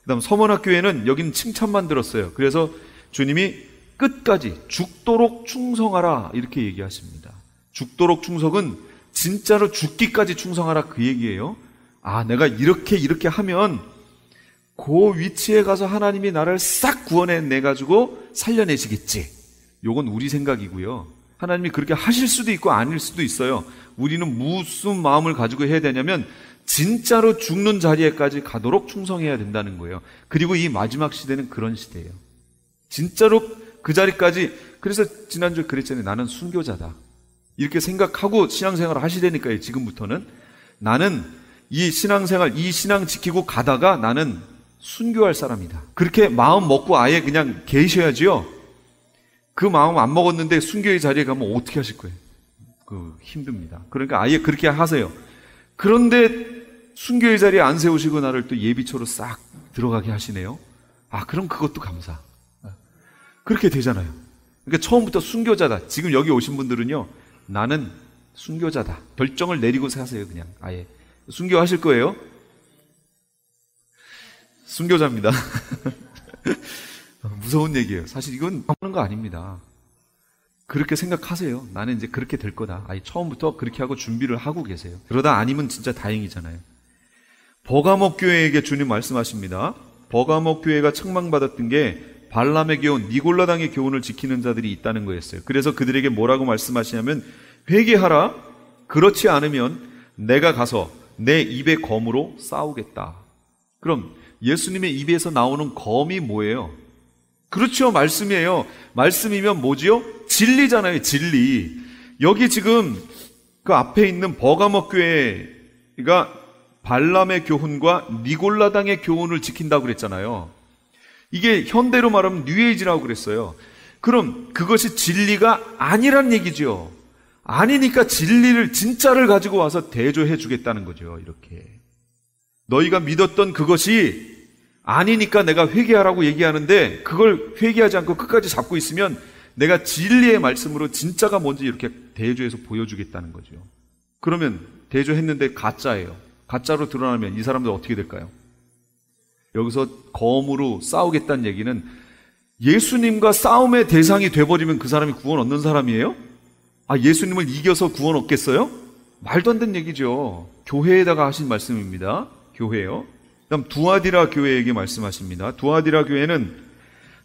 그 다음 서문학교회는 여긴 칭찬만 들었어요. 그래서 주님이 끝까지 죽도록 충성하라, 이렇게 얘기하십니다. 죽도록 충성은 진짜로 죽기까지 충성하라, 그 얘기예요. 내가 이렇게 하면 그 위치에 가서 하나님이 나를 싹 구원해내가지고 살려내시겠지. 요건 우리 생각이고요. 하나님이 그렇게 하실 수도 있고 아닐 수도 있어요. 우리는 무슨 마음을 가지고 해야 되냐면 진짜로 죽는 자리에까지 가도록 충성해야 된다는 거예요. 그리고 이 마지막 시대는 그런 시대예요. 진짜로 그 자리까지. 그래서 지난주에 그랬잖아요. 나는 순교자다, 이렇게 생각하고 신앙생활을 하시라니까요. 지금부터는 나는 이 신앙생활, 이 신앙 지키고 가다가 나는 순교할 사람이다, 그렇게 마음 먹고 아예 그냥 계셔야지요. 그 마음 안 먹었는데 순교의 자리에 가면 어떻게 하실 거예요? 힘듭니다. 그러니까 아예 그렇게 하세요. 그런데 순교의 자리에 안 세우시고 나를 또 예비초로 싹 들어가게 하시네요. 그럼 그것도 감사. 그렇게 되잖아요. 그러니까 처음부터 순교자다. 지금 여기 오신 분들은요, 나는 순교자다, 결정을 내리고 사세요. 그냥 아예 순교하실 거예요. 순교자입니다. 무서운 얘기예요. 사실 이건 하는 거 아닙니다. 그렇게 생각하세요. 나는 이제 그렇게 될 거다. 아예 처음부터 그렇게 하고 준비를 하고 계세요. 그러다 아니면 진짜 다행이잖아요. 버가목 교회에게 주님 말씀하십니다. 버가목 교회가 책망받았던 게 발람의 교훈, 니골라당의 교훈을 지키는 자들이 있다는 거였어요. 그래서 그들에게 뭐라고 말씀하시냐면 회개하라. 그렇지 않으면 내가 가서 내 입의 검으로 싸우겠다. 그럼 예수님의 입에서 나오는 검이 뭐예요? 그렇죠, 말씀이에요. 말씀이면 뭐지요? 진리잖아요, 진리. 여기 지금 그 앞에 있는 버가목 교회가 발람의 교훈과 니골라당의 교훈을 지킨다고 그랬잖아요. 이게 현대로 말하면 뉴에이지라고 그랬어요. 그럼 그것이 진리가 아니란 얘기죠. 아니니까 진리를, 진짜를 가지고 와서 대조해 주겠다는 거죠. 이렇게 너희가 믿었던 그것이 아니니까 내가 회개하라고 얘기하는데, 그걸 회개하지 않고 끝까지 잡고 있으면 내가 진리의 말씀으로 진짜가 뭔지 이렇게 대조해서 보여주겠다는 거죠. 그러면 대조했는데 가짜예요. 가짜로 드러나면 이 사람들 어떻게 될까요? 여기서 검으로 싸우겠다는 얘기는 예수님과 싸움의 대상이 돼버리면 그 사람이 구원 얻는 사람이에요? 예수님을 이겨서 구원 얻겠어요? 말도 안 되는 얘기죠. 교회에다가 하신 말씀입니다. 교회요. 그다음 두아디라 교회에게 말씀하십니다. 두아디라 교회는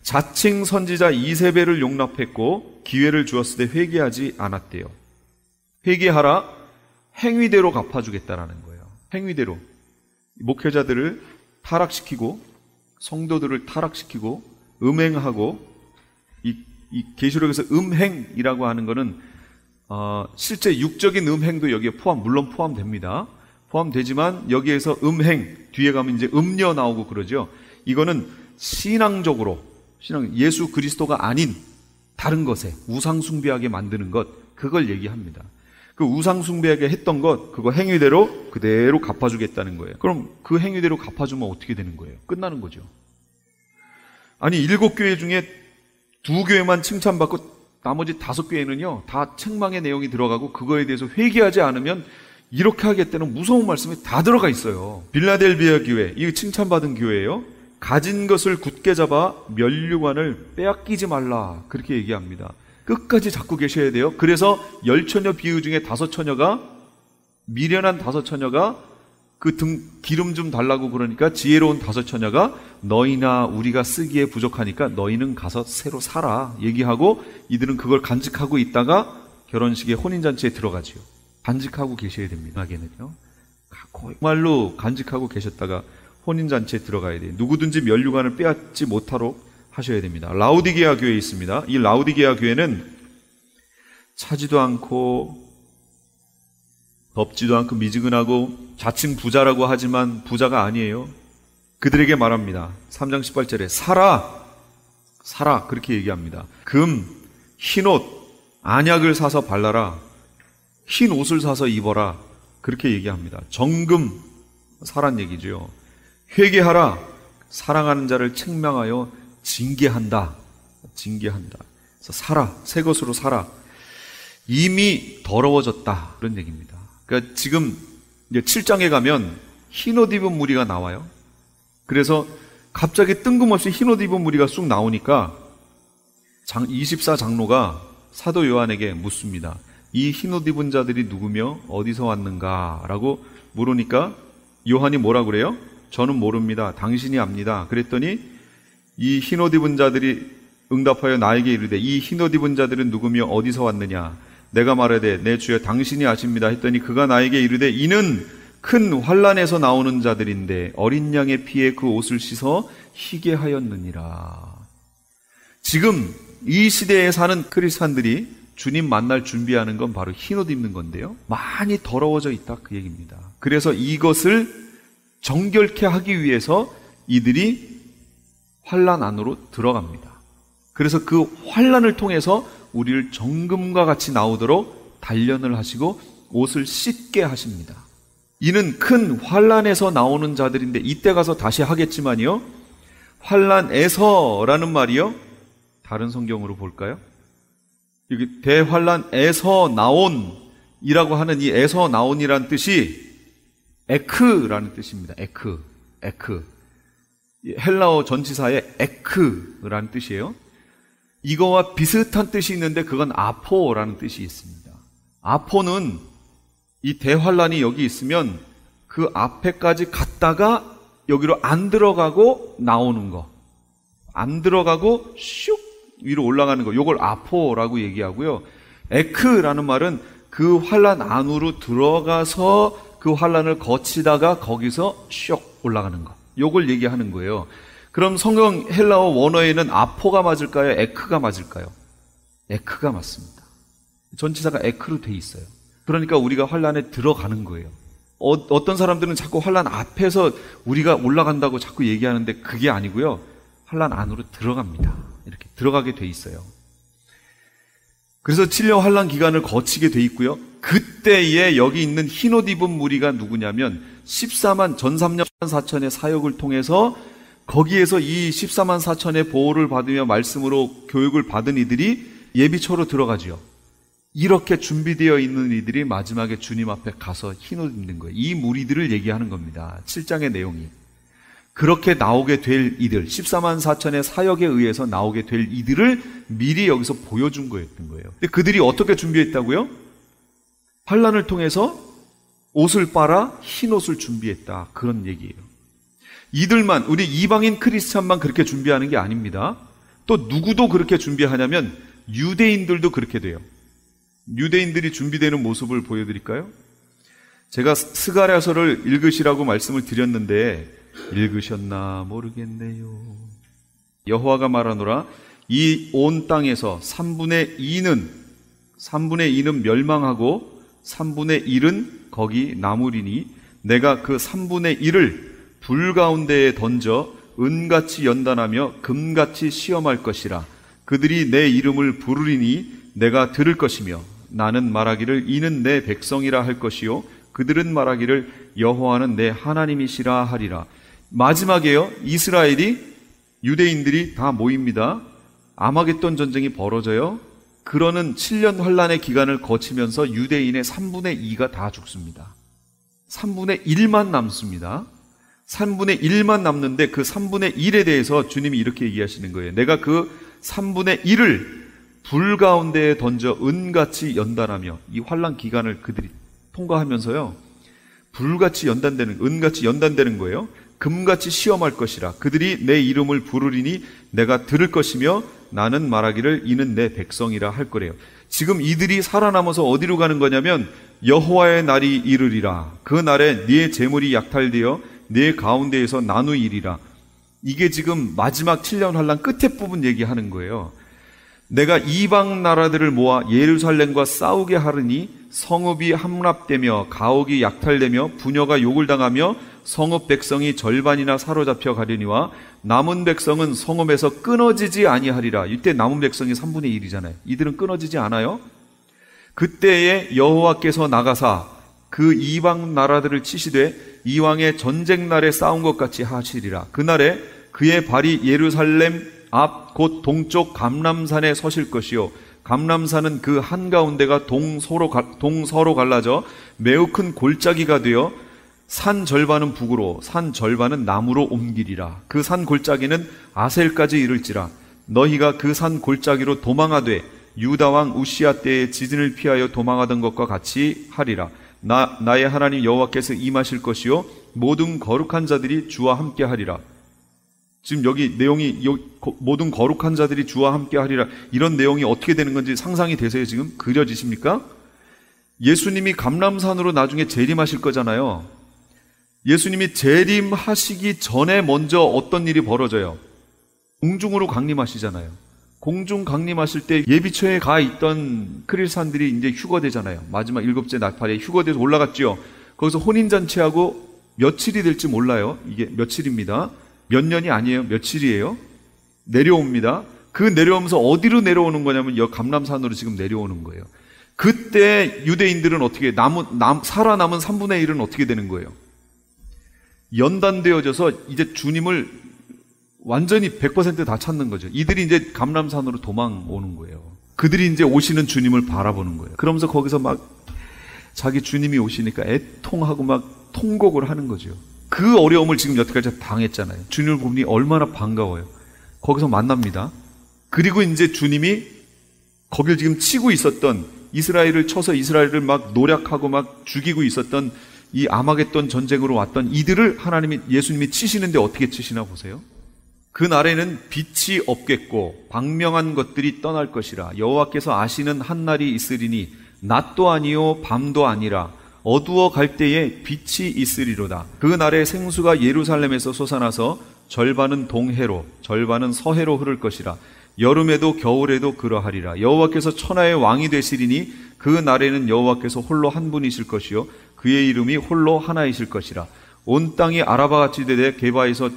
자칭 선지자 이세벨을 용납했고 기회를 주었을 때 회개하지 않았대요. 회개하라, 행위대로 갚아주겠다라는 거예요. 행위대로. 목회자들을 타락시키고 성도들을 타락시키고 음행하고, 이 계시록에서 음행이라고 하는 거는 실제 육적인 음행도 여기에 물론 포함됩니다. 포함되지만 여기에서 음행, 뒤에 가면 이제 음녀 나오고 그러죠. 이거는 신앙적으로 예수 그리스도가 아닌 다른 것에 우상숭배하게 만드는 것, 그걸 얘기합니다. 그 우상숭배하게 했던 것, 그거 행위대로 그대로 갚아주겠다는 거예요. 그럼 그 행위대로 갚아주면 어떻게 되는 거예요? 끝나는 거죠. 아니 7교회 중에 2교회만 칭찬받고 나머지 5교회는요 다 책망의 내용이 들어가고 그거에 대해서 회개하지 않으면 이렇게 하겠다는 무서운 말씀이 다 들어가 있어요. 빌라델비아 교회, 이거 칭찬받은 교회예요. 가진 것을 굳게 잡아 면류관을 빼앗기지 말라, 그렇게 얘기합니다. 끝까지 잡고 계셔야 돼요. 그래서 10처녀 비유 중에 5처녀가, 미련한 5처녀가 그 기름 좀 달라고 그러니까 지혜로운 5처녀가 너희나 우리가 쓰기에 부족하니까 너희는 가서 새로 사라 얘기하고, 이들은 그걸 간직하고 있다가 결혼식에 혼인잔치에 들어가지요. 간직하고 계셔야 됩니다. 하게는요. 정말로 간직하고 계셨다가 혼인잔치에 들어가야 돼요. 누구든지 면류관을 빼앗지 못하도록 하셔야 됩니다. 라우디게아 교회에 있습니다. 이 라우디게아 교회는 차지도 않고 덥지도 않고 미지근하고 자칭 부자라고 하지만 부자가 아니에요. 그들에게 말합니다. 3장 18절에 사라 그렇게 얘기합니다. 금, 흰옷, 안약을 사서 발라라. 흰 옷을 사서 입어라. 그렇게 얘기합니다. 정금 사란 얘기죠. 회개하라. 사랑하는 자를 책망하여 징계한다. 그래서 사라. 새 것으로 사라. 이미 더러워졌다. 그런 얘기입니다. 그러니까 지금 이제 7장에 가면 흰옷 입은 무리가 나와요. 그래서 갑자기 뜬금없이 흰옷 입은 무리가 쑥 나오니까 24장로가 사도 요한에게 묻습니다. 이 흰옷 입은 자들이 누구며 어디서 왔는가? 라고 물으니까 요한이 뭐라 그래요? 저는 모릅니다. 당신이 압니다. 그랬더니 이 흰옷 입은 자들이 응답하여 나에게 이르되 이 흰옷 입은 자들은 누구며 어디서 왔느냐? 내가 말하되 내 주여 당신이 아십니다. 했더니 그가 나에게 이르되 이는 큰 환난에서 나오는 자들인데 어린 양의 피에 그 옷을 씻어 희게 하였느니라. 지금 이 시대에 사는 크리스찬들이 주님 만날 준비하는 건 바로 흰옷 입는 건데요. 많이 더러워져 있다 그 얘기입니다. 그래서 이것을 정결케 하기 위해서 이들이 환난 안으로 들어갑니다. 그래서 그 환난을 통해서 우리를 정금과 같이 나오도록 단련을 하시고 옷을 씻게 하십니다. 이는 큰 환난에서 나오는 자들인데 이때 가서 다시 하겠지만요. 환난에서라는 말이요. 다른 성경으로 볼까요? 여기 대환난에서 나온이라고 하는 이 에서 나온이라는 뜻이 에크라는 뜻입니다. 에크. 헬라어 전치사의 에크라는 뜻이에요. 이거와 비슷한 뜻이 있는데 그건 아포라는 뜻이 있습니다. 아포는 이 대환란이 여기 있으면 그 앞에까지 갔다가 여기로 안 들어가고 나오는 거. 안 들어가고 슉 위로 올라가는 거. 요걸 아포라고 얘기하고요. 에크라는 말은 그 환란 안으로 들어가서 그 환란을 거치다가 거기서 슉 올라가는 거. 요걸 얘기하는 거예요. 그럼 성경 헬라어 원어에는 아포가 맞을까요? 에크가 맞을까요? 에크가 맞습니다. 전치사가 에크로 돼 있어요. 그러니까 우리가 환란에 들어가는 거예요. 어떤 사람들은 자꾸 환란 앞에서 우리가 올라간다고 자꾸 얘기하는데 그게 아니고요. 환란 안으로 들어갑니다. 이렇게 들어가게 돼 있어요. 그래서 7년 환란 기간을 거치게 돼 있고요. 그때에 여기 있는 흰옷 입은 무리가 누구냐면 14만 전 3년 4천의 사역을 통해서 거기에서 이 14만 4천의 보호를 받으며 말씀으로 교육을 받은 이들이 예비처로 들어가죠. 이렇게 준비되어 있는 이들이 마지막에 주님 앞에 가서 흰옷 입는 거예요. 이 무리들을 얘기하는 겁니다. 7장의 내용이. 그렇게 나오게 될 이들, 14만 4천의 사역에 의해서 나오게 될 이들을 미리 여기서 보여준 거였던 거예요. 근데 그들이 어떻게 준비했다고요? 환란을 통해서 옷을 빨아 흰옷을 준비했다. 그런 얘기예요. 이들만, 우리 이방인 크리스찬만 그렇게 준비하는 게 아닙니다. 또 누구도 그렇게 준비하냐면 유대인들도 그렇게 돼요. 유대인들이 준비되는 모습을 보여드릴까요? 제가 스가랴서를 읽으시라고 말씀을 드렸는데 읽으셨나 모르겠네요. 여호와가 말하노라 이 온 땅에서 3분의 2는 멸망하고 3분의 1은 거기 남으리니 내가 그 3분의 1을 불 가운데에 던져 은같이 연단하며 금같이 시험할 것이라. 그들이 내 이름을 부르리니 내가 들을 것이며 나는 말하기를 이는 내 백성이라 할 것이요 그들은 말하기를 여호와는 내 하나님이시라 하리라. 마지막에요. 이스라엘이 유대인들이 다 모입니다. 아마겟돈 전쟁이 벌어져요. 그러는 7년 환란의 기간을 거치면서 유대인의 3분의 2가 다 죽습니다. 3분의 1만 남습니다. 3분의 1만 남는데 그 3분의 1에 대해서 주님이 이렇게 얘기하시는 거예요. 내가 그 3분의 1을 불 가운데에 던져 은같이 연단하며, 이 환란 기간을 그들이 통과하면서요, 불같이 연단되는, 은같이 연단되는 거예요. 금같이 시험할 것이라. 그들이 내 이름을 부르리니 내가 들을 것이며 나는 말하기를 이는 내 백성이라 할 거래요. 지금 이들이 살아남아서 어디로 가는 거냐면 여호와의 날이 이르리라. 그 날에 네 재물이 약탈되어 네 가운데에서 나누이리라. 이게 지금 마지막 7년 환란 끝에 부분 얘기하는 거예요. 내가 이방 나라들을 모아 예루살렘과 싸우게 하르니 성읍이 함락되며 가옥이 약탈되며 부녀가 욕을 당하며 성읍 백성이 절반이나 사로잡혀 가려니와 남은 백성은 성읍에서 끊어지지 아니하리라. 이때 남은 백성이 3분의 1이잖아요. 이들은 끊어지지 않아요. 그때에 여호와께서 나가사 그 이방 나라들을 치시되 이왕의 전쟁 날에 싸운 것 같이 하시리라. 그날에 그의 발이 예루살렘 앞 곧 동쪽 감람산에 서실 것이요 감람산은 그 한가운데가 동서로 갈라져 매우 큰 골짜기가 되어 산 절반은 북으로 산 절반은 남으로 옮기리라. 그 산 골짜기는 아셀까지 이를지라. 너희가 그 산 골짜기로 도망하되 유다 왕 우시야 때의 지진을 피하여 도망하던 것과 같이 하리라. 나의 하나님 여호와께서 임하실 것이요 모든 거룩한 자들이 주와 함께 하리라. 지금 여기 내용이 모든 거룩한 자들이 주와 함께 하리라. 이런 내용이 어떻게 되는 건지 상상이 되세요? 지금 그려지십니까? 예수님이 감람산으로 나중에 재림하실 거잖아요. 예수님이 재림하시기 전에 먼저 어떤 일이 벌어져요? 공중으로 강림하시잖아요. 공중 강림하실 때 예비처에 가 있던 크리스찬들이 이제 휴거되잖아요. 마지막 7째 나팔에 휴거돼서 올라갔죠. 거기서 혼인잔치하고 며칠이 될지 몰라요. 이게 며칠입니다. 몇 년이 아니에요. 며칠이에요. 내려옵니다. 그 내려오면서 어디로 내려오는 거냐면 여 감람산으로 지금 내려오는 거예요. 그때 유대인들은 어떻게 살아남은 3분의 1은 어떻게 되는 거예요? 연단되어져서 이제 주님을 완전히 100% 다 찾는 거죠. 이들이 이제 감람산으로 도망오는 거예요. 그들이 이제 오시는 주님을 바라보는 거예요. 그러면서 거기서 막 자기 주님이 오시니까 애통하고 막 통곡을 하는 거죠. 그 어려움을 지금 여태까지 당했잖아요. 주님을 보니 얼마나 반가워요. 거기서 만납니다. 그리고 이제 주님이 거길 지금 치고 있었던 이스라엘을 쳐서 이스라엘을 막 노략하고 막 죽이고 있었던 이 아마겟돈 전쟁으로 왔던 이들을 예수님이 치시는데 어떻게 치시나 보세요. 그 날에는 빛이 없겠고 광명한 것들이 떠날 것이라. 여호와께서 아시는 한 날이 있으리니 낮도 아니요 밤도 아니라 어두워 갈 때에 빛이 있으리로다. 그 날에 생수가 예루살렘에서 솟아나서 절반은 동해로 절반은 서해로 흐를 것이라. 여름에도 겨울에도 그러하리라. 여호와께서 천하의 왕이 되시리니 그 날에는 여호와께서 홀로 한 분이실 것이요 그의 이름이 홀로 하나이실 것이라. 온 땅이 아라바같이 되되 게바에서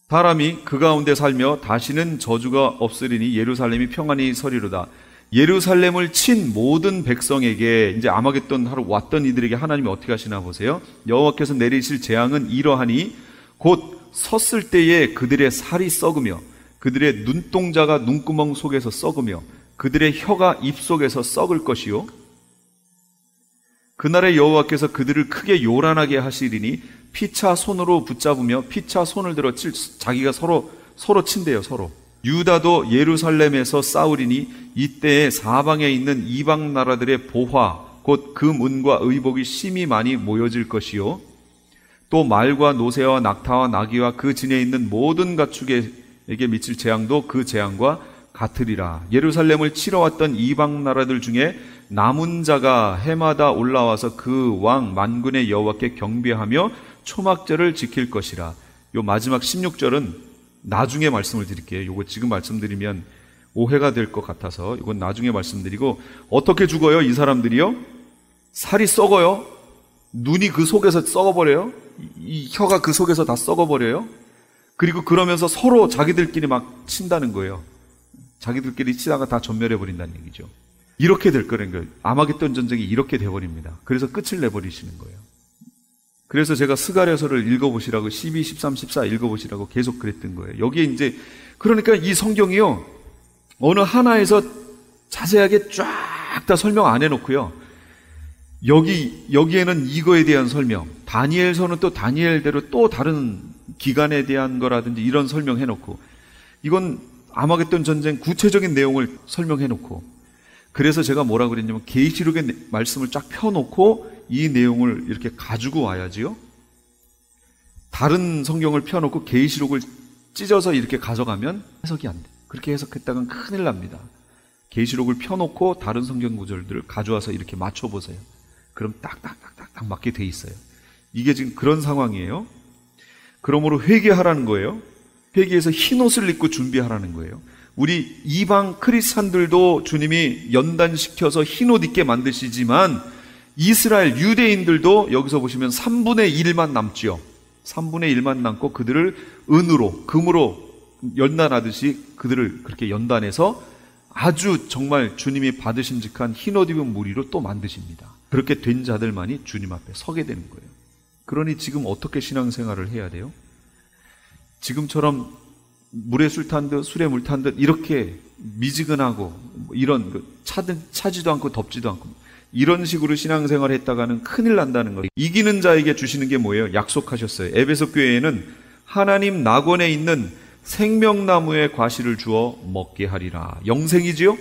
사람이 그 가운데 살며 다시는 저주가 없으리니 예루살렘이 평안히 서리로다. 예루살렘을 친 모든 백성에게 이제 아마겟돈 하러 왔던 이들에게 하나님이 어떻게 하시나 보세요. 여호와께서 내리실 재앙은 이러하니 곧 섰을 때에 그들의 살이 썩으며 그들의 눈동자가 눈구멍 속에서 썩으며 그들의 혀가 입 속에서 썩을 것이요 그날에 여호와께서 그들을 크게 요란하게 하시리니 피차 손으로 붙잡으며 피차 손을 들어 자기가 서로 친대요. 서로. 유다도 예루살렘에서 싸우리니 이때에 사방에 있는 이방 나라들의 보화 곧 그 문과 의복이 심히 많이 모여질 것이요 또 말과 노새와 낙타와 나귀와 그 진에 있는 모든 가축에게 미칠 재앙도 그 재앙과 같으리라. 예루살렘을 치러 왔던 이방 나라들 중에 남은 자가 해마다 올라와서 그 왕 만군의 여호와께 경배하며 초막절을 지킬 것이라. 요 마지막 16절은 나중에 말씀을 드릴게요. 요거 지금 말씀드리면 오해가 될 것 같아서 이건 나중에 말씀드리고, 어떻게 죽어요? 이 사람들이요? 살이 썩어요. 눈이 그 속에서 썩어버려요. 이 혀가 그 속에서 다 썩어버려요. 그리고 그러면서 서로 자기들끼리 막 친다는 거예요. 자기들끼리 치다가 다 전멸해버린다는 얘기죠. 이렇게 될 거라는 거예요. 아마겟돈 전쟁이 이렇게 돼버립니다. 그래서 끝을 내버리시는 거예요. 그래서 제가 스가랴서를 읽어보시라고 12, 13, 14 읽어보시라고 계속 그랬던 거예요. 여기에 이제 그러니까 이 성경이요 어느 하나에서 자세하게 쫙 다 설명 안 해놓고요 여기에는 이거에 대한 설명, 다니엘서는 또 다니엘대로 또 다른 기간에 대한 거라든지 이런 설명해놓고, 이건 아마겟돈 전쟁 구체적인 내용을 설명해놓고, 그래서 제가 뭐라 그랬냐면 계시록의 말씀을 쫙 펴놓고 이 내용을 이렇게 가지고 와야지요. 다른 성경을 펴놓고 계시록을 찢어서 이렇게 가져가면 해석이 안 돼. 그렇게 해석했다간 큰일 납니다. 계시록을 펴놓고 다른 성경 구절들을 가져와서 이렇게 맞춰보세요. 그럼 딱딱딱딱 맞게 돼 있어요. 이게 지금 그런 상황이에요. 그러므로 회개하라는 거예요. 회개해서 흰 옷을 입고 준비하라는 거예요. 우리 이방 크리스찬들도 주님이 연단시켜서 흰옷 입게 만드시지만 이스라엘 유대인들도 여기서 보시면 3분의 1만 남지요. 3분의 1만 남고 그들을 은으로, 금으로 연단하듯이 그들을 그렇게 연단해서 아주 정말 주님이 받으신직한 흰옷 입은 무리로 또 만드십니다. 그렇게 된 자들만이 주님 앞에 서게 되는 거예요. 그러니 지금 어떻게 신앙생활을 해야 돼요? 지금처럼 물에 술 탄 듯 술에 물 탄 듯 이렇게 미지근하고 이런 차지도 않고 덥지도 않고 이런 식으로 신앙생활 했다가는 큰일 난다는 거예요. 이기는 자에게 주시는 게 뭐예요? 약속하셨어요. 에베소 교회에는 하나님 낙원에 있는 생명나무의 과실을 주어 먹게 하리라. 영생이지요?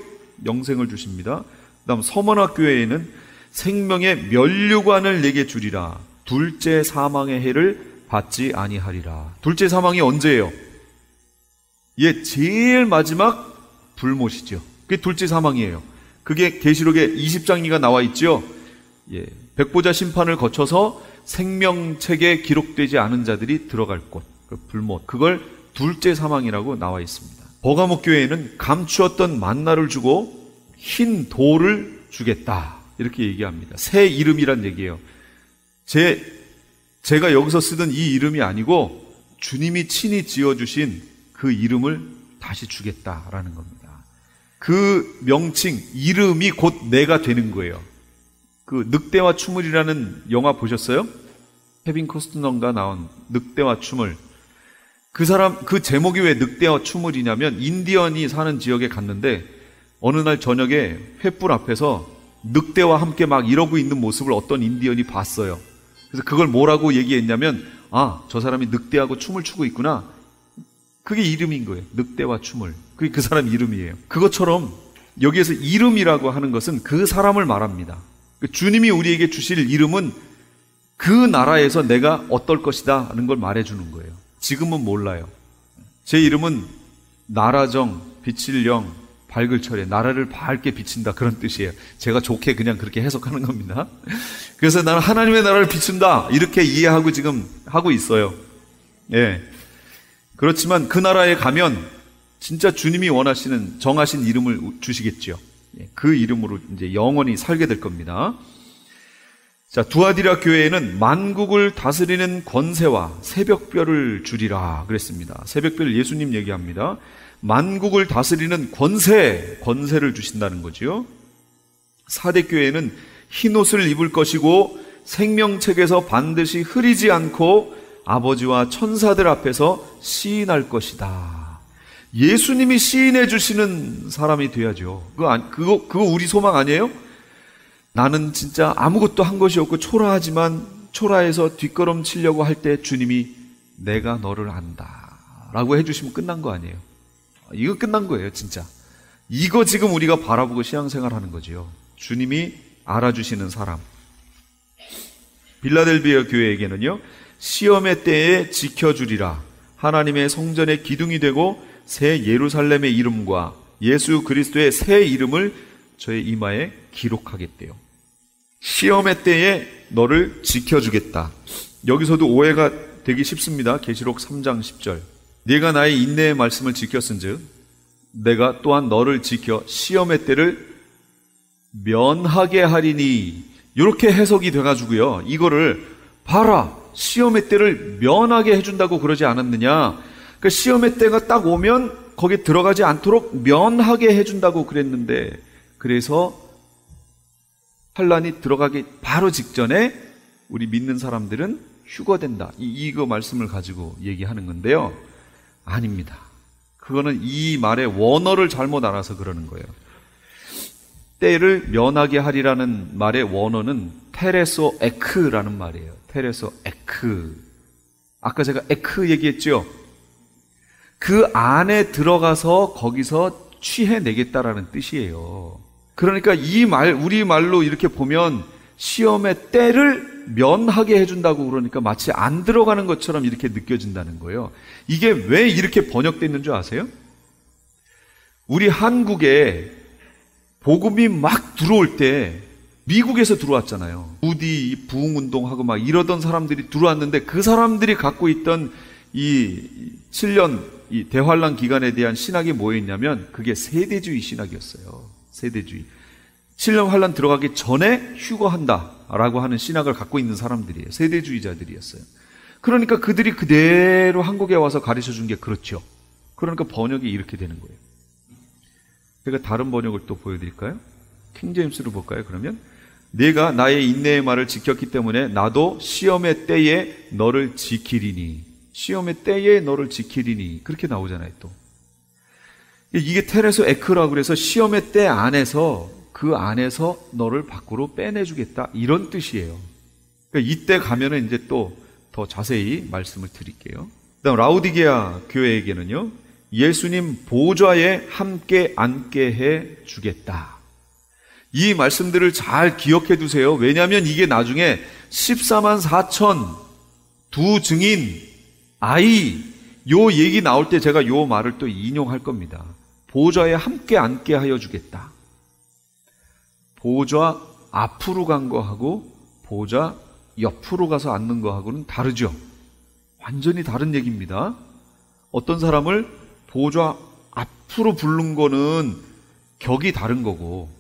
영생을 주십니다. 그다음 서머나 교회에는 생명의 면류관을 내게 주리라. 둘째 사망의 해를 받지 아니하리라. 둘째 사망이 언제예요? 제일 마지막 불못이죠. 그게 둘째 사망이에요. 그게 계시록에 20장기가 나와 있죠. 백보자 심판을 거쳐서 생명책에 기록되지 않은 자들이 들어갈 곳, 그 불못. 그걸 둘째 사망이라고 나와 있습니다. 버가목 교회에는 감추었던 만나를 주고 흰 돌을 주겠다. 이렇게 얘기합니다. 새 이름이란 얘기예요. 제가 여기서 쓰던 이 이름이 아니고 주님이 친히 지어주신 그 이름을 다시 주겠다라는 겁니다. 그 명칭, 이름이 곧 내가 되는 거예요. 그 늑대와 추물이라는 영화 보셨어요? 케빈 코스트너가 나온 늑대와 추물. 그 제목이 왜 늑대와 추물이냐면 인디언이 사는 지역에 갔는데 어느 날 저녁에 횃불 앞에서 늑대와 함께 막 이러고 있는 모습을 어떤 인디언이 봤어요. 그래서 그걸 뭐라고 얘기했냐면 저 사람이 늑대하고 춤을 추고 있구나. 그게 이름인 거예요. 늑대와 춤을. 그게 그 사람 이름이에요. 그것처럼 여기에서 이름이라고 하는 것은 그 사람을 말합니다. 주님이 우리에게 주실 이름은 그 나라에서 내가 어떨 것이다 하는 걸 말해주는 거예요. 지금은 몰라요. 제 이름은 나라정, 빛을 영, 밝을 철에 나라를 밝게 비친다 그런 뜻이에요. 제가 좋게 그냥 그렇게 해석하는 겁니다. 그래서 나는 하나님의 나라를 비춘다 이렇게 이해하고 지금 하고 있어요. 그렇지만 그 나라에 가면 진짜 주님이 원하시는 정하신 이름을 주시겠죠. 그 이름으로 이제 영원히 살게 될 겁니다. 자, 두아디라 교회에는 만국을 다스리는 권세와 새벽별을 주리라 그랬습니다. 새벽별 예수님 얘기합니다. 만국을 다스리는 권세를 주신다는 거죠. 사대 교회에는 흰옷을 입을 것이고 생명책에서 반드시 흐리지 않고 아버지와 천사들 앞에서 시인할 것이다. 예수님이 시인해 주시는 사람이 돼야죠. 그거 우리 소망 아니에요? 나는 진짜 아무것도 한 것이 없고 초라하지만 초라해서 뒷걸음 치려고 할 때 주님이 내가 너를 안다 라고 해주시면 끝난 거 아니에요? 이거 끝난 거예요, 진짜. 이거 지금 우리가 바라보고 신앙생활 하는 거지요. 주님이 알아주시는 사람. 빌라델비아 교회에게는요, 시험의 때에 지켜주리라. 하나님의 성전의 기둥이 되고 새 예루살렘의 이름과 예수 그리스도의 새 이름을 저의 이마에 기록하겠대요. 시험의 때에 너를 지켜주겠다. 여기서도 오해가 되기 쉽습니다. 계시록 3장 10절. 네가 나의 인내의 말씀을 지켰은즉 내가 또한 너를 지켜 시험의 때를 면하게 하리니. 이렇게 해석이 돼가지고요. 이거를 봐라. 시험의 때를 면하게 해준다고 그러지 않았느냐. 그러니까 시험의 때가 딱 오면 거기에 들어가지 않도록 면하게 해준다고 그랬는데, 그래서 환란이 들어가기 바로 직전에 우리 믿는 사람들은 휴거된다. 이거 말씀을 가지고 얘기하는 건데요. 아닙니다. 그거는 이 말의 원어를 잘못 알아서 그러는 거예요. 때를 면하게 하리라는 말의 원어는 테레소 에크라는 말이에요. 테레소 에크. 아까 제가 에크 얘기했죠. 그 안에 들어가서 거기서 취해내겠다라는 뜻이에요. 그러니까 이 말, 우리 말로 이렇게 보면 시험의 때를 면하게 해준다고 그러니까 마치 안 들어가는 것처럼 이렇게 느껴진다는 거예요. 이게 왜 이렇게 번역됐는 줄 아세요? 우리 한국에 복음이 막 들어올 때 미국에서 들어왔잖아요. 부디 부흥운동하고 막 이러던 사람들이 들어왔는데 그 사람들이 갖고 있던 이 7년 이 대환란 기간에 대한 신학이 뭐였냐면 그게 세대주의 신학이었어요. 세대주의. 7년 환란 들어가기 전에 휴거한다라고 하는 신학을 갖고 있는 사람들이에요. 세대주의자들이었어요. 그러니까 그들이 그대로 한국에 와서 가르쳐 준 게 그렇죠. 그러니까 번역이 이렇게 되는 거예요. 제가 다른 번역을 또 보여드릴까요? 킹제임스로 볼까요? 그러면 내가 나의 인내의 말을 지켰기 때문에 나도 시험의 때에 너를 지키리니. 시험의 때에 너를 지키리니. 그렇게 나오잖아요, 또. 이게 테레소 에크라고 그래서 시험의 때 안에서 그 안에서 너를 밖으로 빼내주겠다. 이런 뜻이에요. 그러니까 이때 가면은 이제 또 더 자세히 말씀을 드릴게요. 그다음 라우디게아 교회에게는요, 예수님 보좌에 함께 앉게 해 주겠다. 이 말씀들을 잘 기억해 두세요. 왜냐하면 이게 나중에 14만 4천 두 증인 아이 요 얘기 나올 때 제가 요 말을 또 인용할 겁니다. 보좌에 함께 앉게 하여 주겠다. 보좌 앞으로 간 거하고 보좌 옆으로 가서 앉는 거하고는 다르죠. 완전히 다른 얘기입니다. 어떤 사람을 보좌 앞으로 부른 거는 격이 다른 거고,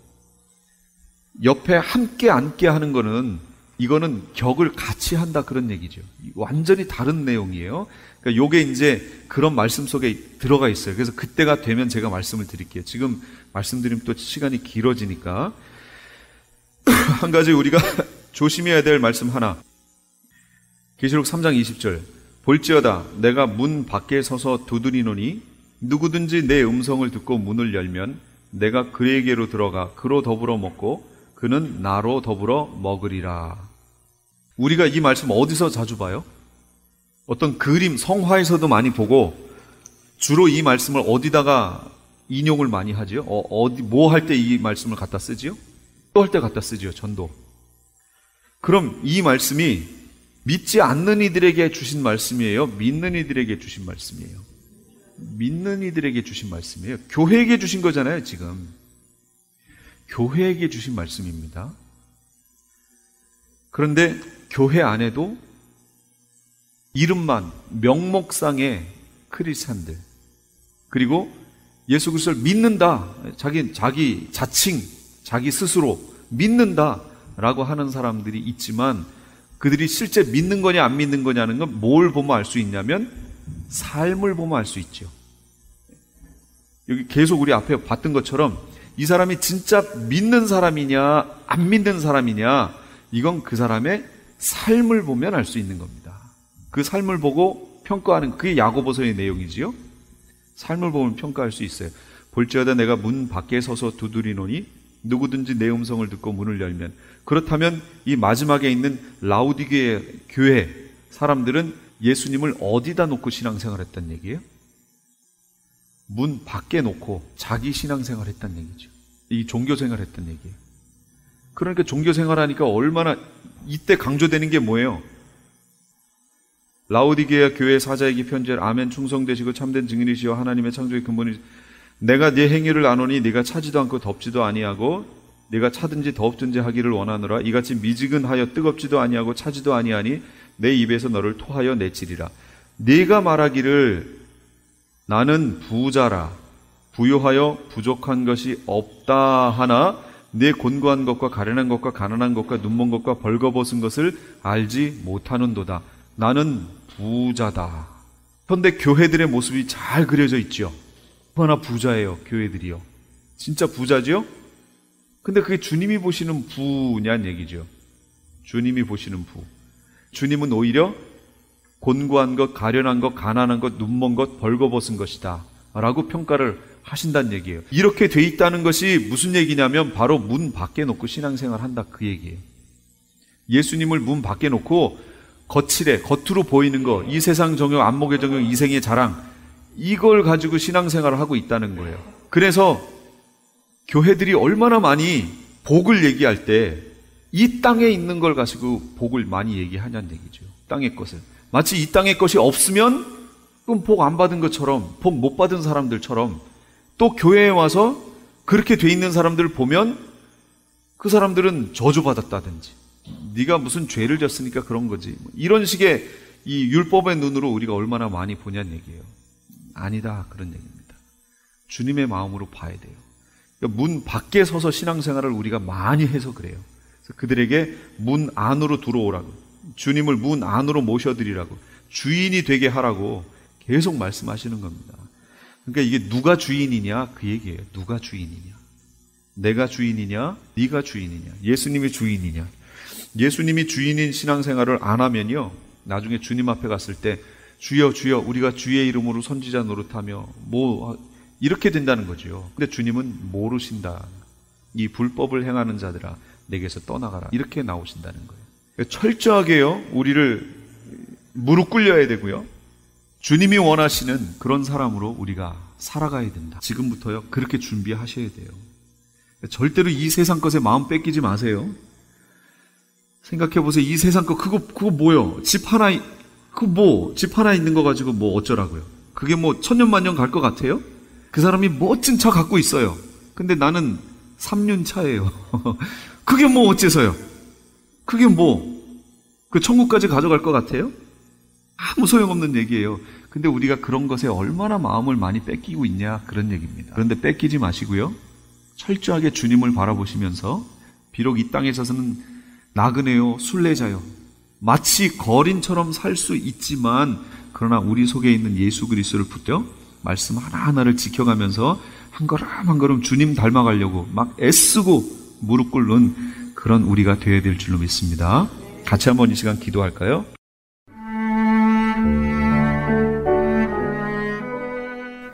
옆에 함께 앉게 하는 거는 이거는 격을 같이 한다 그런 얘기죠. 완전히 다른 내용이에요. 그러니까 요게 이제 그런 말씀 속에 들어가 있어요. 그래서 그때가 되면 제가 말씀을 드릴게요. 지금 말씀드리면 또 시간이 길어지니까 한 가지 우리가 조심해야 될 말씀 하나. 계시록 3장 20절. 볼지어다 내가 문 밖에 서서 두드리노니 누구든지 내 음성을 듣고 문을 열면 내가 그에게로 들어가 그로 더불어 먹고 그는 나로 더불어 먹으리라. 우리가 이 말씀 어디서 자주 봐요? 어떤 그림, 성화에서도 많이 보고, 주로 이 말씀을 어디다가 인용을 많이 하지요? 뭐 할 때 이 말씀을 갖다 쓰지요? 또 할 때 갖다 쓰지요, 전도. 그럼 이 말씀이 믿지 않는 이들에게 주신 말씀이에요? 믿는 이들에게 주신 말씀이에요? 믿는 이들에게 주신 말씀이에요. 교회에게 주신 거잖아요, 지금. 교회에게 주신 말씀입니다. 그런데 교회 안에도 이름만, 명목상의 크리스찬들, 그리고 예수 그리스도를 믿는다, 자기 자칭, 자기 스스로 믿는다라고 하는 사람들이 있지만, 그들이 실제 믿는 거냐 안 믿는 거냐는 건 뭘 보면 알 수 있냐면 삶을 보면 알 수 있죠. 여기 계속 우리 앞에 봤던 것처럼 이 사람이 진짜 믿는 사람이냐 안 믿는 사람이냐, 이건 그 사람의 삶을 보면 알 수 있는 겁니다. 그 삶을 보고 평가하는, 그게 야고보서의 내용이지요. 삶을 보면 평가할 수 있어요. 볼지어다 내가 문 밖에 서서 두드리노니 누구든지 내 음성을 듣고 문을 열면. 그렇다면 이 마지막에 있는 라우디게아 교회 사람들은 예수님을 어디다 놓고 신앙생활했단 얘기예요? 문 밖에 놓고 자기 신앙생활했단 얘기죠. 이 종교생활했단 얘기예요. 그러니까 종교생활하니까 얼마나, 이때 강조되는 게 뭐예요? 라우디게아 교회 사자에게 편지할 아멘 충성되시고 참된 증인이시여 하나님의 창조의 근본이 내가 네 행위를 아노니 네가 차지도 않고 덥지도 아니하고 네가 차든지 덥든지 하기를 원하노라. 이같이 미지근하여 뜨겁지도 아니하고 차지도 아니하니 내 입에서 너를 토하여 내치리라. 네가 말하기를 나는 부자라 부요하여 부족한 것이 없다 하나 내 곤고한 것과 가련한 것과 가난한 것과 눈먼 것과 벌거벗은 것을 알지 못하는도다. 나는 부자다. 그런데 교회들의 모습이 잘 그려져 있죠. 얼마나 부자예요, 교회들이요. 진짜 부자죠? 근데 그게 주님이 보시는 부냐는 얘기죠. 주님이 보시는 부. 주님은 오히려 곤고한 것, 가련한 것, 가난한 것, 눈먼 것, 벌거벗은 것이다 라고 평가를 하신다는 얘기예요. 이렇게 돼 있다는 것이 무슨 얘기냐면 바로 문 밖에 놓고 신앙생활 한다, 그 얘기예요. 예수님을 문 밖에 놓고 거칠에, 겉으로 보이는 거, 이 세상 정욕, 안목의 정욕, 이생의 자랑, 이걸 가지고 신앙생활을 하고 있다는 거예요. 그래서 교회들이 얼마나 많이 복을 얘기할 때 이 땅에 있는 걸 가지고 복을 많이 얘기하냐는 얘기죠. 땅의 것을. 마치 이 땅의 것이 없으면 그럼 복 안 받은 것처럼, 복 못 받은 사람들처럼, 또 교회에 와서 그렇게 돼 있는 사람들을 보면 그 사람들은 저주받았다든지 네가 무슨 죄를 졌으니까 그런 거지, 이런 식의 이 율법의 눈으로 우리가 얼마나 많이 보냐는 얘기예요. 아니다. 그런 얘기입니다. 주님의 마음으로 봐야 돼요. 그러니까 문 밖에 서서 신앙생활을 우리가 많이 해서 그래요. 그래서 그들에게 문 안으로 들어오라고, 주님을 문 안으로 모셔드리라고, 주인이 되게 하라고 계속 말씀하시는 겁니다. 그러니까 이게 누가 주인이냐 그 얘기예요. 누가 주인이냐. 내가 주인이냐, 네가 주인이냐, 예수님이 주인이냐. 예수님이 주인인 신앙생활을 안 하면요, 나중에 주님 앞에 갔을 때 주여 주여 우리가 주의 이름으로 선지자 노릇하며 뭐 이렇게 된다는 거죠. 근데 주님은 모르신다. 이 불법을 행하는 자들아 내게서 떠나가라. 이렇게 나오신다는 거예요. 철저하게요, 우리를 무릎 꿇려야 되고요, 주님이 원하시는 그런 사람으로 우리가 살아가야 된다. 지금부터요 그렇게 준비하셔야 돼요. 절대로 이 세상 것에 마음 뺏기지 마세요. 생각해보세요. 이 세상 거 그거 뭐요? 집 하나 있는 거 가지고 뭐 어쩌라고요? 그게 뭐 천년만년 갈 것 같아요? 그 사람이 멋진 차 갖고 있어요. 근데 나는 3륜 차예요. 그게 뭐 어째서요? 그게 뭐 그 천국까지 가져갈 것 같아요? 아무 소용없는 얘기예요. 근데 우리가 그런 것에 얼마나 마음을 많이 뺏기고 있냐, 그런 얘기입니다. 그런데 뺏기지 마시고요, 철저하게 주님을 바라보시면서, 비록 이 땅에 있어서는 나그네요, 순례자요, 마치 거린처럼 살 수 있지만, 그러나 우리 속에 있는 예수 그리스도를 붙여 말씀 하나하나를 지켜가면서 한 걸음 한 걸음 주님 닮아가려고 막 애쓰고 무릎 꿇는 그런 우리가 되어야 될 줄로 믿습니다. 같이 한번 이 시간 기도할까요?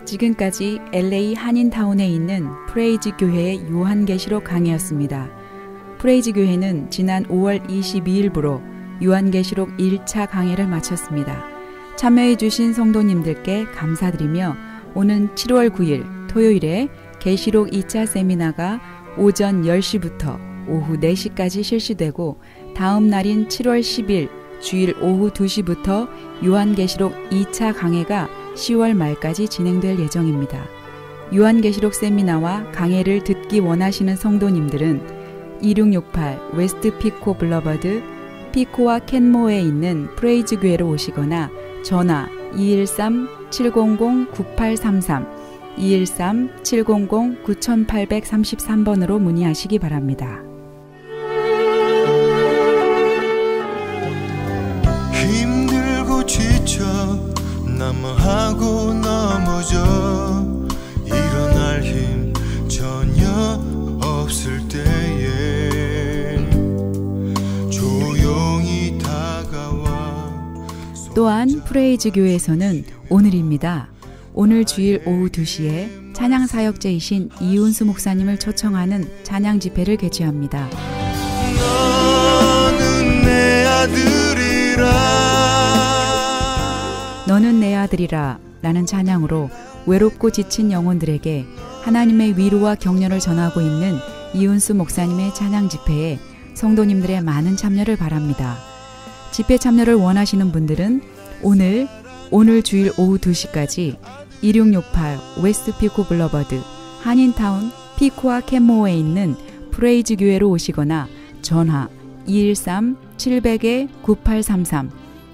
지금까지 LA 한인타운에 있는 프레이즈 교회의 요한계시록 강해였습니다. 프레이즈 교회는 지난 5월 22일부로 요한계시록 1차 강해를 마쳤습니다. 참여해 주신 성도님들께 감사드리며, 오는 7월 9일 토요일에 계시록 2차 세미나가 오전 10시부터 오후 4시까지 실시되고, 다음 날인 7월 10일 주일 오후 2시부터 요한계시록 2차 강해가 10월 말까지 진행될 예정입니다. 요한계시록 세미나와 강해를 듣기 원하시는 성도님들은 2668 웨스트 피코 블러버드 피코와 캔모어에 있는 프레이즈 교회로 오시거나 전화 213-700-9833 213-700-9833번으로 문의하시기 바랍니다. 힘들고 지쳐 난무하고 넘어져 일어날 힘 전혀 없을 때에 조용히 다가와. 또한 프레이즈 교회에서는 오늘입니다. 오늘 주일 오후 2시에 찬양사역자이신 이윤수 목사님을 초청하는 찬양 집회를 개최합니다. 너는 내 아들이라. 너는 내 아들이라 라는 찬양으로 외롭고 지친 영혼들에게 하나님의 위로와 격려를 전하고 있는 이윤수 목사님의 찬양 집회에 성도님들의 많은 참여를 바랍니다. 집회 참여를 원하시는 분들은 오늘 주일 오후 2시까지 2668 웨스트 피코 블러버드 한인타운 피코와 캔모어에 있는 프레이즈 교회로 오시거나 전화 213-700-9833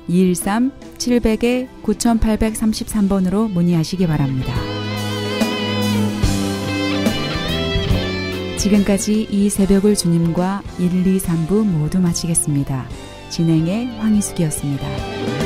213-700-9833번으로 문의하시기 바랍니다. 지금까지 이 새벽을 주님과 1, 2, 3부 모두 마치겠습니다. 진행의 황희숙이었습니다.